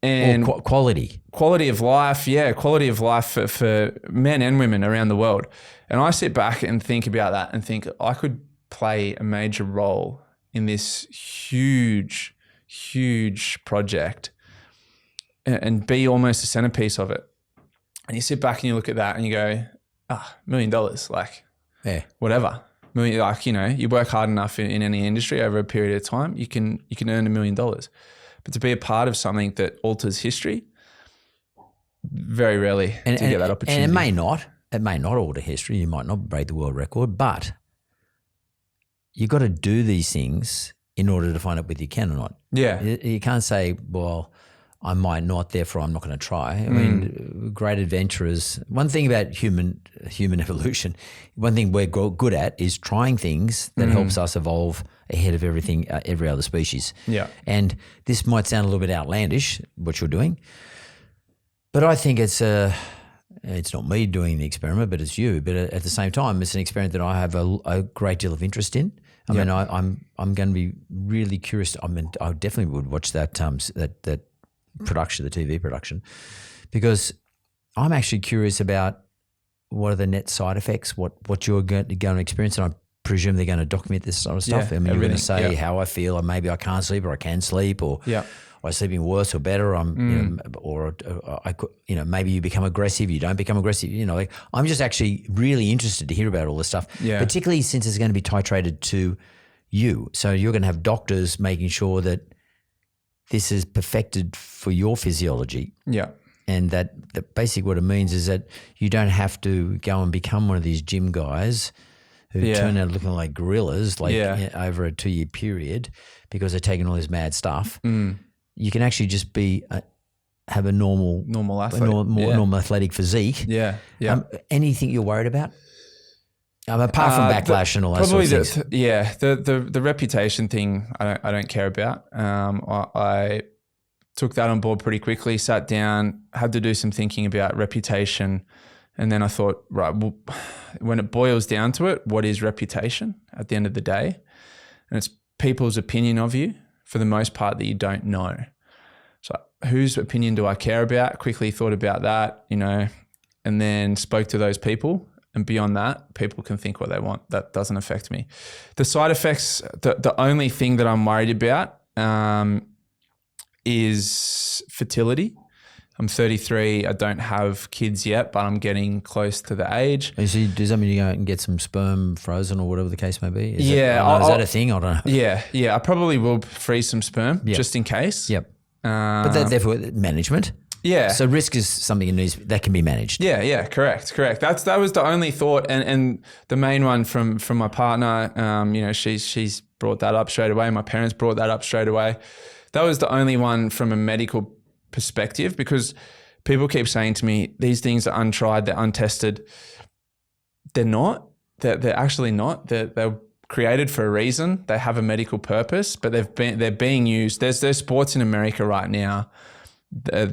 And quality of life. Yeah. Quality of life for men and women around the world. And I sit back and think about that and think I could play a major role in this huge, huge project and be almost a centerpiece of it. And you sit back and you look at that and you go, $1 million, whatever. You work hard enough in any industry over a period of time, you can earn $1 million. But to be a part of something that alters history, very rarely to get that opportunity. And it may not alter history. You might not break the world record, but you got to do these things in order to find out whether you can or not. Yeah. You can't say, well, I might not, therefore I'm not going to try. I mean, great adventurers. One thing about human evolution, one thing we're good at is trying things that helps us evolve ahead of every other species. Yeah. And this might sound a little bit outlandish, what you're doing, but I think it's not me doing the experiment, but it's you. But at the same time, it's an experiment that I have a great deal of interest in. I mean, I'm going to be really curious. I mean, I definitely would watch that production, the TV production, because I'm actually curious about what are the net side effects, what you're going to experience, and I presume they're going to document this sort of stuff. Yeah, I mean, you're going to say how I feel, or maybe I can't sleep, or I can sleep, or I'm sleeping worse or better. I could, maybe you become aggressive, you don't become aggressive. I'm just actually really interested to hear about all this stuff, particularly since it's going to be titrated to you. So you're going to have doctors making sure that this is perfected for your physiology. Yeah. And that basically what it means is that you don't have to go and become one of these gym guys who turn out looking like gorillas over a 2-year period because they're taking all this mad stuff. You can actually just have a normal athlete, normal athletic physique. Yeah. Anything you're worried about? Apart from backlash and all that sort of things. The reputation thing I don't care about. I took that on board pretty quickly, sat down, had to do some thinking about reputation, and then I thought, right, well, when it boils down to it, what is reputation at the end of the day? And it's people's opinion of you for the most part that you don't know. So whose opinion do I care about? Quickly thought about that, and then spoke to those people. And beyond that, people can think what they want. That doesn't affect me. The side effects, the only thing that I'm worried about is fertility. I'm 33. I don't have kids yet, but I'm getting close to the age. So does that mean you go out and get some sperm frozen or whatever the case may be? Is that a thing? I don't know. Yeah. I probably will freeze some sperm just in case. Yep. But therefore, management. Yeah. So risk is something that can be managed. Yeah. Correct. That was the only thought, and the main one from my partner. She's brought that up straight away. My parents brought that up straight away. That was the only one from a medical perspective, because people keep saying to me, these things are untried, they're untested. They're not. They're actually not. They're created for a reason. They have a medical purpose, but they're being used. There's sports in America right now that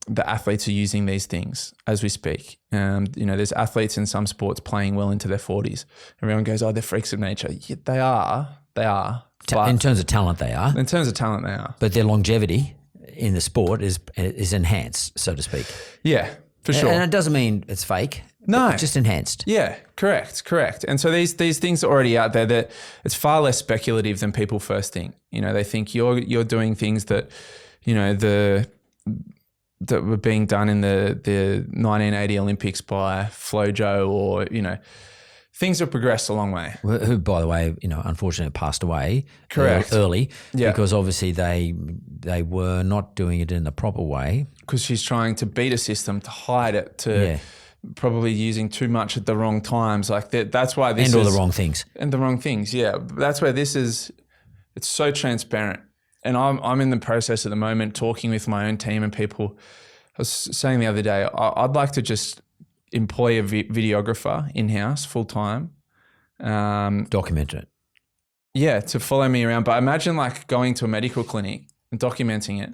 the athletes are using these things as we speak. There's athletes in some sports playing well into their 40s. Everyone goes, oh, they're freaks of nature. Yeah, they are. In terms of talent, they are. But their longevity in the sport is enhanced, so to speak. Yeah, for sure. And it doesn't mean it's fake. No. It's just enhanced. Yeah, correct. And so these things are already out there that it's far less speculative than people first think. They think you're doing things that, that were being done in the 1980 Olympics by Flojo, or, things have progressed a long way. Who, by the way, unfortunately passed away. Correct. Early. Yeah. Because obviously they were not doing it in the proper way. Because she's trying to beat a system, to hide it, probably using too much at the wrong times. Like that's why this and all the wrong things. And the wrong things, yeah. That's where this is It's so transparent. And I'm in the process at the moment talking with my own team and people. I was saying the other day, I'd like to just employ a videographer in-house full-time. Document it. Yeah, to follow me around. But imagine like going to a medical clinic and documenting it.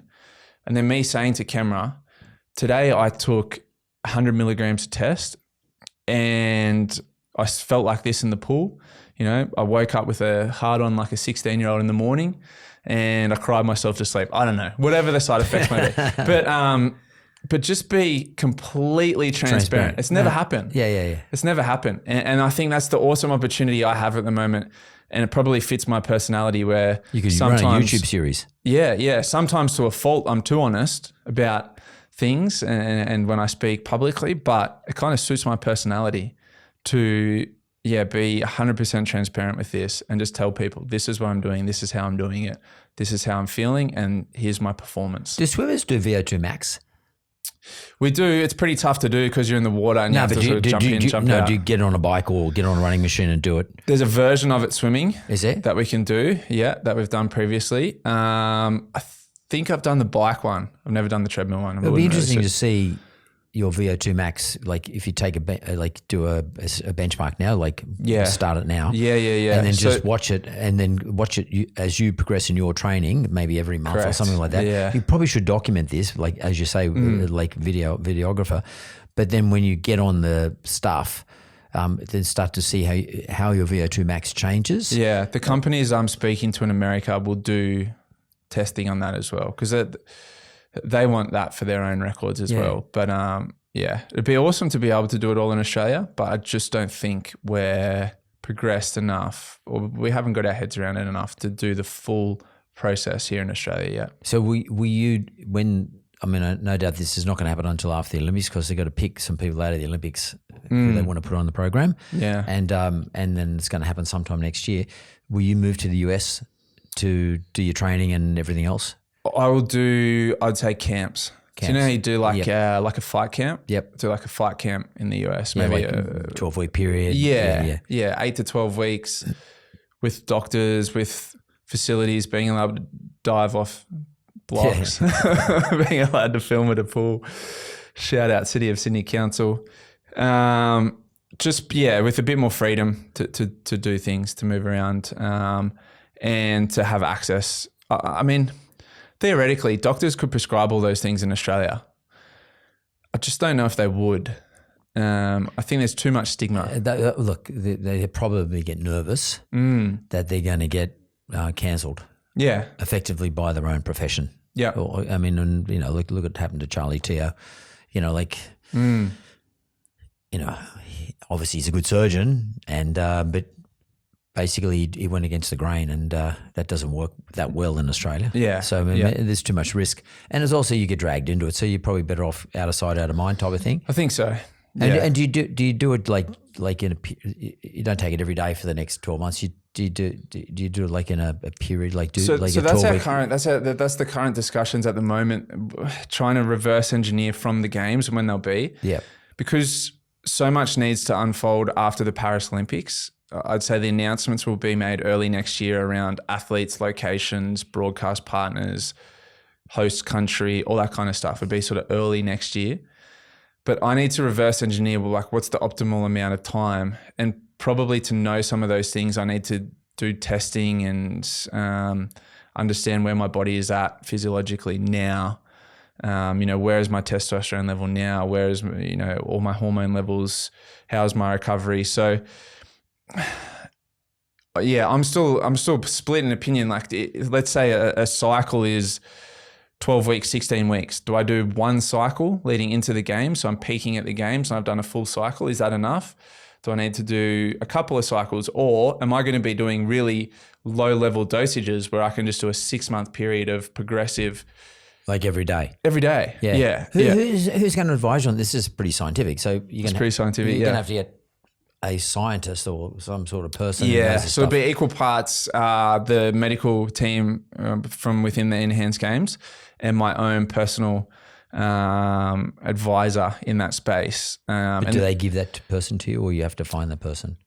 And then me saying to camera, today I took 100 milligrams of test and I felt like this in the pool. You know, I woke up with a hard on like a 16-year-old in the morning and I cried myself to sleep. I don't know, whatever the side effects may be. But just be completely transparent. It's never happened. Yeah. It's never happened. And I think that's the awesome opportunity I have at the moment. And it probably fits my personality where you could run a YouTube series. Yeah. Sometimes to a fault, I'm too honest about things and when I speak publicly, but it kind of suits my personality to be 100% transparent with this and just tell people, this is what I'm doing, this is how I'm doing it, this is how I'm feeling, and here's my performance. Do swimmers do VO2 max? We do. It's pretty tough to do because you're in the water and you have to sort of jump in, jump out. No, do you get on a bike or get on a running machine and do it? There's a version of it swimming. Is there? That we can do, that we've done previously. I think I've done the bike one. I've never done the treadmill one. It'll be interesting to see your VO2 max, like if you take do a benchmark now, start it now. Yeah. And then just watch it as you progress in your training, maybe every month or something like that. Yeah. You probably should document this, like as you say, like videographer. But then when you get on the stuff, then start to see how your VO2 max changes. Yeah, the companies I'm speaking to in America will do testing on that as well because they want that for their own records as well. But it'd be awesome to be able to do it all in Australia, but I just don't think we're progressed enough or we haven't got our heads around it enough to do the full process here in Australia yet. So no doubt this is not going to happen until after the Olympics because they've got to pick some people out of the Olympics who they want to put on the program. Yeah. And then it's going to happen sometime next year. Will you move to the US to do your training and everything else? I'd say camps. Do you know how you do like a fight camp? Yep. Do like a fight camp in the US, maybe maybe a 12-week period. Yeah, 8 to 12 weeks with doctors, with facilities, being allowed to dive off blocks, being allowed to film at a pool. Shout out City of Sydney Council. With a bit more freedom to do things, to move around, and to have access. I mean, theoretically, doctors could prescribe all those things in Australia. I just don't know if they would. I think there's too much stigma. They probably get nervous that they're going to get cancelled. Yeah, effectively by their own profession. Yeah, look what happened to Charlie Teo. Obviously he's a good surgeon, but basically he went against the grain, and that doesn't work that well in Australia. Yeah. So there's too much risk, and it's also you get dragged into it, so you're probably better off out of sight, out of mind type of thing. I think so. And do you do it like you don't take it every day for the next 12 months? Do you do it like in a period so that's our current that's the current discussions at the moment, trying to reverse engineer from the games when they'll be. Yeah. Because so much needs to unfold after the Paris Olympics. I'd say the announcements will be made early next year around athletes, locations, broadcast partners, host country, all that kind of stuff would be sort of early next year. But I need to reverse engineer, what's the optimal amount of time? And probably to know some of those things, I need to do testing and understand where my body is at physiologically now. Where is my testosterone level now? Where is, all my hormone levels? How's my recovery? So, I'm still split in opinion. Like, let's say a cycle is 12 weeks, 16 weeks. Do I do one cycle leading into the game? So I'm peaking at the games and I've done a full cycle. Is that enough? Do I need to do a couple of cycles, or am I going to be doing really low level dosages where I can just do a 6-month period of progressive? Like every day? Every day. Yeah. Who's going to advise you on this? Is pretty scientific. So it's pretty scientific. You're going to have to get a scientist or some sort of person. Yeah. So it'll be equal parts the medical team from within the Enhanced Games and my own personal advisor in that space. But do they give that person to you, or you have to find the person?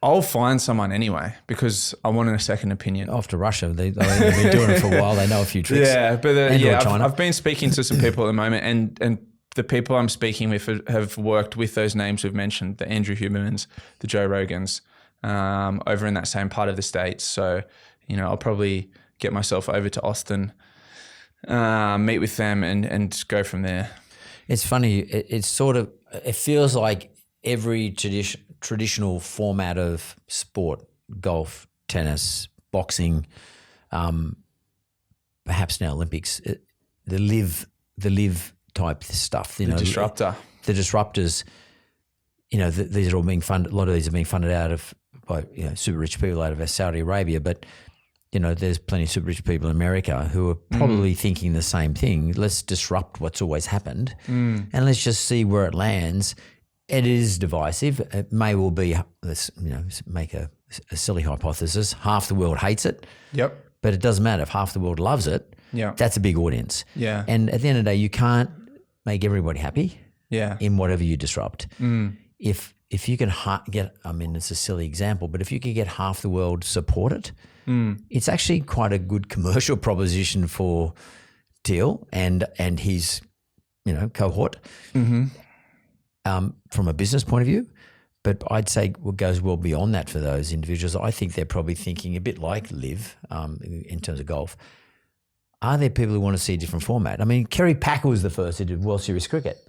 I'll find someone anyway because I want a second opinion. After Russia, they've been doing it for a while. They know a few tricks. Yeah, but China. I've been speaking to some people at the moment, and the people I'm speaking with have worked with those names we've mentioned, the Andrew Hubermans, the Joe Rogans, over in that same part of the States. So, I'll probably get myself over to Austin, meet with them and go from there. It's funny. It feels like every traditional format of sport, golf, tennis, boxing, perhaps now Olympics, the live type stuff. The disruptor. The disruptors, these are all being funded. A lot of these are being funded by super rich people out of Saudi Arabia, but there's plenty of super rich people in America who are probably thinking the same thing. Let's disrupt what's always happened and let's just see where it lands. It is divisive. It may well be, let's make a silly hypothesis, half the world hates it. Yep. But it doesn't matter. If half the world loves it, that's a big audience. Yeah. And at the end of the day, you can't make everybody happy in whatever you disrupt. If you can it's a silly example, but if you can get half the world support it, it's actually quite a good commercial proposition for Teal and his, cohort from a business point of view. But I'd say what goes well beyond that for those individuals, I think they're probably thinking a bit like Liv in terms of golf. Are there people who want to see a different format? I mean, Kerry Packer was the first who did World Series cricket.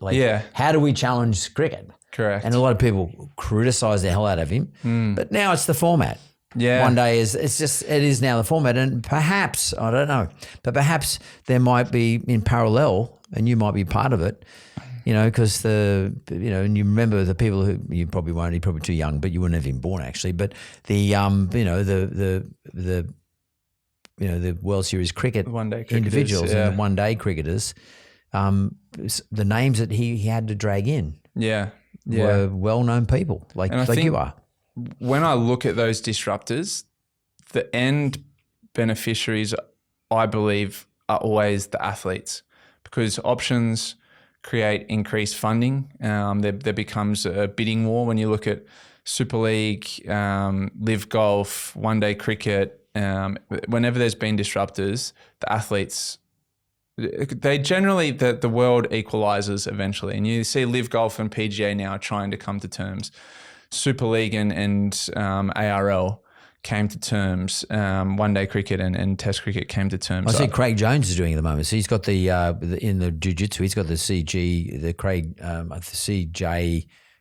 How do we challenge cricket? Correct. And a lot of people criticise the hell out of him. But now it's the format. Yeah. One day it is now the format, and perhaps, I don't know, but perhaps there might be in parallel, and you might be part of it, because and you remember the people who you probably won't, you're probably too young, but you wouldn't have been born actually. But the World Series cricket individuals and the one day cricketers, the names that he had to drag in, were well known people like you are. When I look at those disruptors, the end beneficiaries, I believe, are always the athletes, because options create increased funding. There becomes a bidding war when you look at Super League, Live Golf, one day cricket. Whenever there's been disruptors, the athletes, they generally, the world equalizes eventually. And you see Live Golf and PGA now trying to come to terms. Super League and ARL came to terms. One day cricket and Test cricket came to terms. I see Craig Jones is doing it at the moment. So he's got the in the jiu-jitsu, he's got the CJ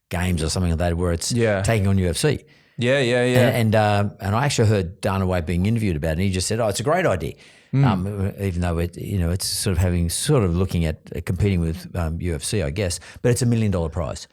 games or something like that, where it's taking on UFC. Yeah. And I actually heard Dana White being interviewed about it, and he just said, it's a great idea. Even though it's sort of looking at competing with UFC, I guess, but it's $1 million prize.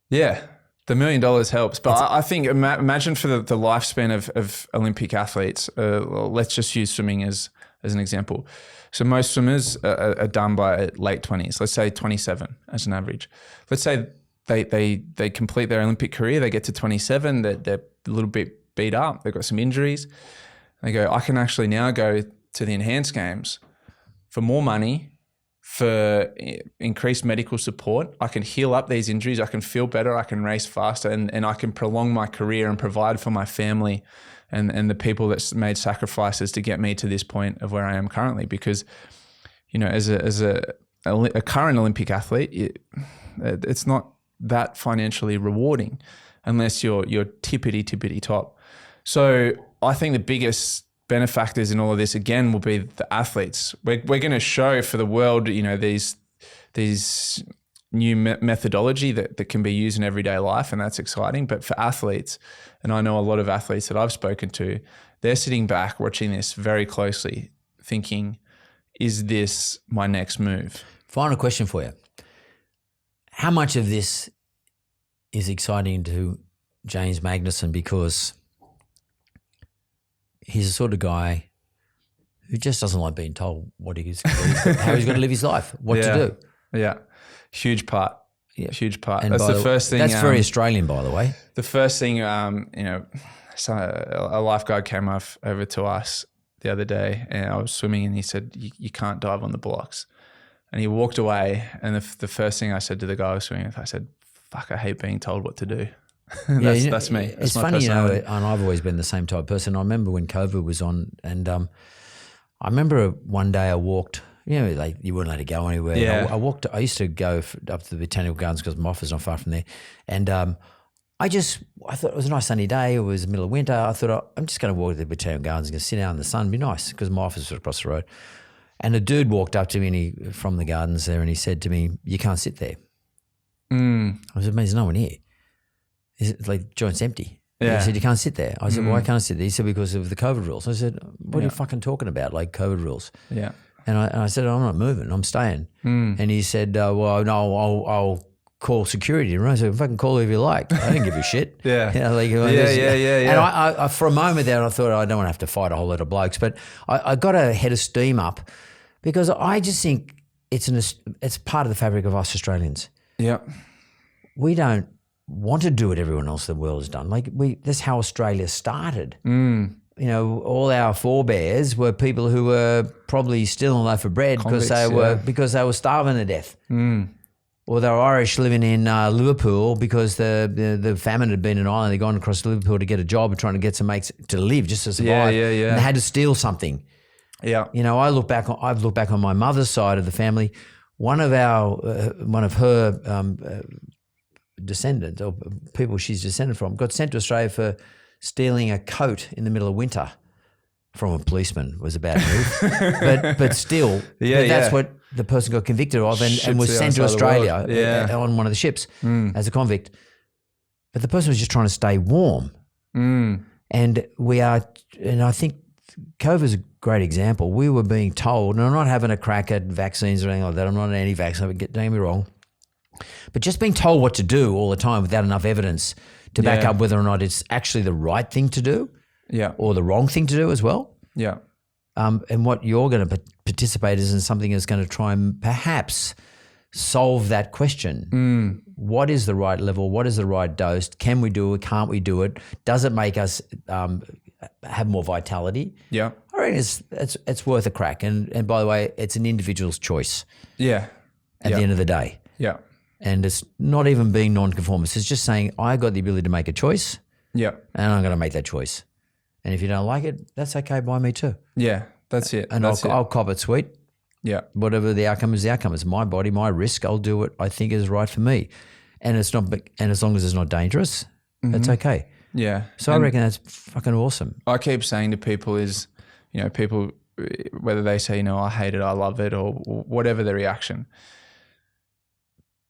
Yeah. The $1 million helps, but I think imagine for the lifespan of Olympic athletes. Let's just use swimming as an example. So most swimmers are done by late 20s. Let's say 27 as an average. Let's say they complete their Olympic career. They get to 27. They're a little bit beat up. They've got some injuries. They go, I can actually now go to the enhanced games for more money, for increased medical support. I can heal up these injuries. I can feel better. I can race faster, and I can prolong my career and provide for my family and the people that made sacrifices to get me to this point of where I am currently. Because, as a current Olympic athlete, it's not that financially rewarding unless you're tippity top. So I think the biggest benefactors in all of this, again, will be the athletes. We're going to show for the world, these new methodology that can be used in everyday life, and that's exciting. But for athletes, and I know a lot of athletes that I've spoken to, they're sitting back watching this very closely, thinking, is this my next move? Final question for you. How much of this is exciting to James Magnussen, because he's the sort of guy who just doesn't like being told what how he's got to live his life, what to do. Yeah, huge part. Yeah, huge part. And that's the first thing. That's very Australian, by the way. The first thing, so a lifeguard came over to us the other day, and I was swimming, and he said, "You can't dive on the blocks." And he walked away, and the first thing I said to the guy I was swimming with, I said, "Fuck, I hate being told what to do." That's me. That's it's my funny, personality. and I've always been the same type of person. I remember when COVID was on, and I remember one day I walked. Like you weren't allowed to go anywhere. Yeah. I walked. I used to go up to the Botanical Gardens because my office is not far from there, and I thought it was a nice sunny day. It was the middle of winter. I thought I'm just going to walk to the Botanical Gardens and sit out in the sun. It'd be nice because my office was across the road. And a dude walked up to me from the gardens there, and he said to me, "You can't sit there." I said, "Mate, there's no one here. It's like joint's empty." Yeah. He said, "You can't sit there." I said, "Why can't I sit there?" He said, "Because of the COVID rules." I said, "What are you fucking talking about? Like COVID rules?" Yeah. And I said, "I'm not moving. I'm staying." And he said, "Well, no, I'll call security." And I said, "Fucking call whoever you like. I didn't give a shit." Yeah. And I for a moment there, I thought I don't want to have to fight a whole lot of blokes, but I got a head of steam up because I just think it's part of the fabric of us Australians. Yeah. We don't want to do what everyone else in the world has done. Like that's how Australia started. All our forebears were people who were probably stealing a loaf of bread because they were starving to death. Or they were Irish living in Liverpool because the famine had been in Ireland. They'd gone across to Liverpool to get a job and trying to get some mates to live, just to survive. And they had to steal something. Yeah. I've looked back on my mother's side of the family. One of her descendants or people she's descended from got sent to Australia for stealing a coat in the middle of winter from a policeman. Was a bad move, but still, that's what the person got convicted of and was sent to Australia on one of the ships as a convict. But the person was just trying to stay warm, and I think COVID is a great example. We were being told, and I'm not having a crack at vaccines or anything like that. I'm not an anti-vax. Don't get me wrong, but just being told what to do all the time without enough evidence to back up whether or not it's actually the right thing to do, or the wrong thing to do as well. Yeah. And what you're going to participate is in something that's going to try and perhaps solve that question. What is the right level? What is the right dose? Can we do it? Can't we do it? Does it make us have more vitality? Yeah. I reckon it's worth a crack. And by the way, it's an individual's choice. Yeah. At the end of the day. Yeah. And it's not even being non-conformist. It's just saying I got the ability to make a choice. Yeah. And I'm going to make that choice. And if you don't like it, that's okay by me too. Yeah, that's it. And I'll cop it sweet. Yeah. Whatever the outcome is, the outcome. It's my body, my risk. I'll do what I think is right for me. And it's not. And as long as it's not dangerous, it's okay. Yeah. So I reckon that's fucking awesome. I keep saying to people is, people, whether they say, I hate it, I love it, or whatever the reaction,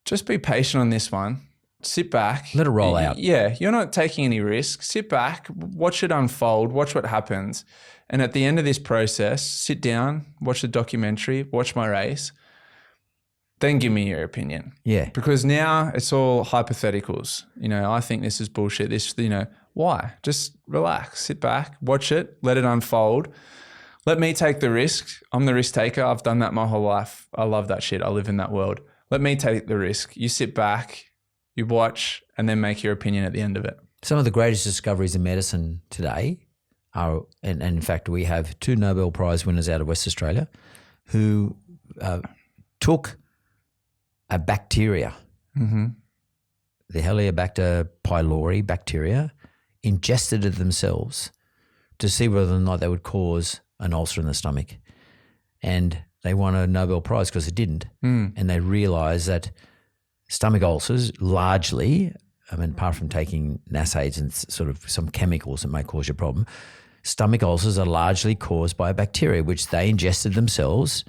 just be patient on this one. Sit back. Let it roll out. Yeah, you're not taking any risk. Sit back, watch it unfold, watch what happens. And at the end of this process, sit down, watch the documentary, watch my race, then give me your opinion. Yeah. Because now it's all hypotheticals. I think this is bullshit. Why? Just relax, sit back, watch it, let it unfold. Let me take the risk. I'm the risk taker. I've done that my whole life. I love that shit. I live in that world. Let me take the risk. You sit back, you watch, and then make your opinion at the end of it. Some of the greatest discoveries in medicine today are, and in fact, we have 2 Nobel Prize winners out of West Australia who took a bacteria, the Helicobacter pylori bacteria, ingested it themselves to see whether or not they would cause an ulcer in the stomach. And they won a Nobel Prize because it didn't. And they realised that stomach ulcers largely, apart from taking NSAIDs and sort of some chemicals that may cause you a problem, stomach ulcers are largely caused by a bacteria which they ingested themselves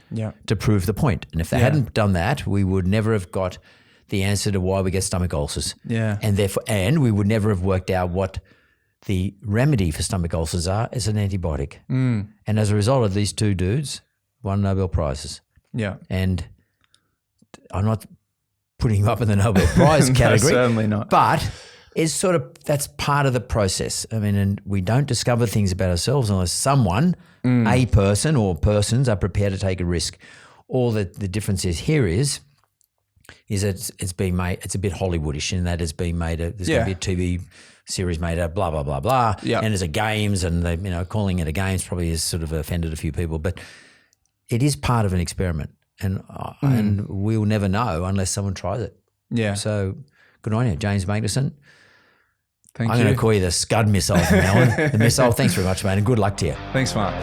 to prove the point. And if they hadn't done that, we would never have got the answer to why we get stomach ulcers. Yeah. And we would never have worked out what the remedy for stomach ulcers are as an antibiotic. And as a result of these 2 dudes, won Nobel Prizes. Yeah. And I'm not putting him up in the Nobel Prize category. No, certainly not. But it's sort of, that's part of the process. And we don't discover things about ourselves unless someone, a person or persons are prepared to take a risk. All that the difference is here is it's being made, it's a bit Hollywoodish in that it's being made, there's going to be a TV series made of blah, blah, blah, blah. And there's a games and they, calling it a games probably has sort of offended a few people, but it is part of an experiment. And we'll never know unless someone tries it. Yeah. So good on you, James Magnussen. Thank I'm you. going to call you the Scud Missile from now on. The Missile. Thanks very much, mate, and good luck to you. Thanks, Mark.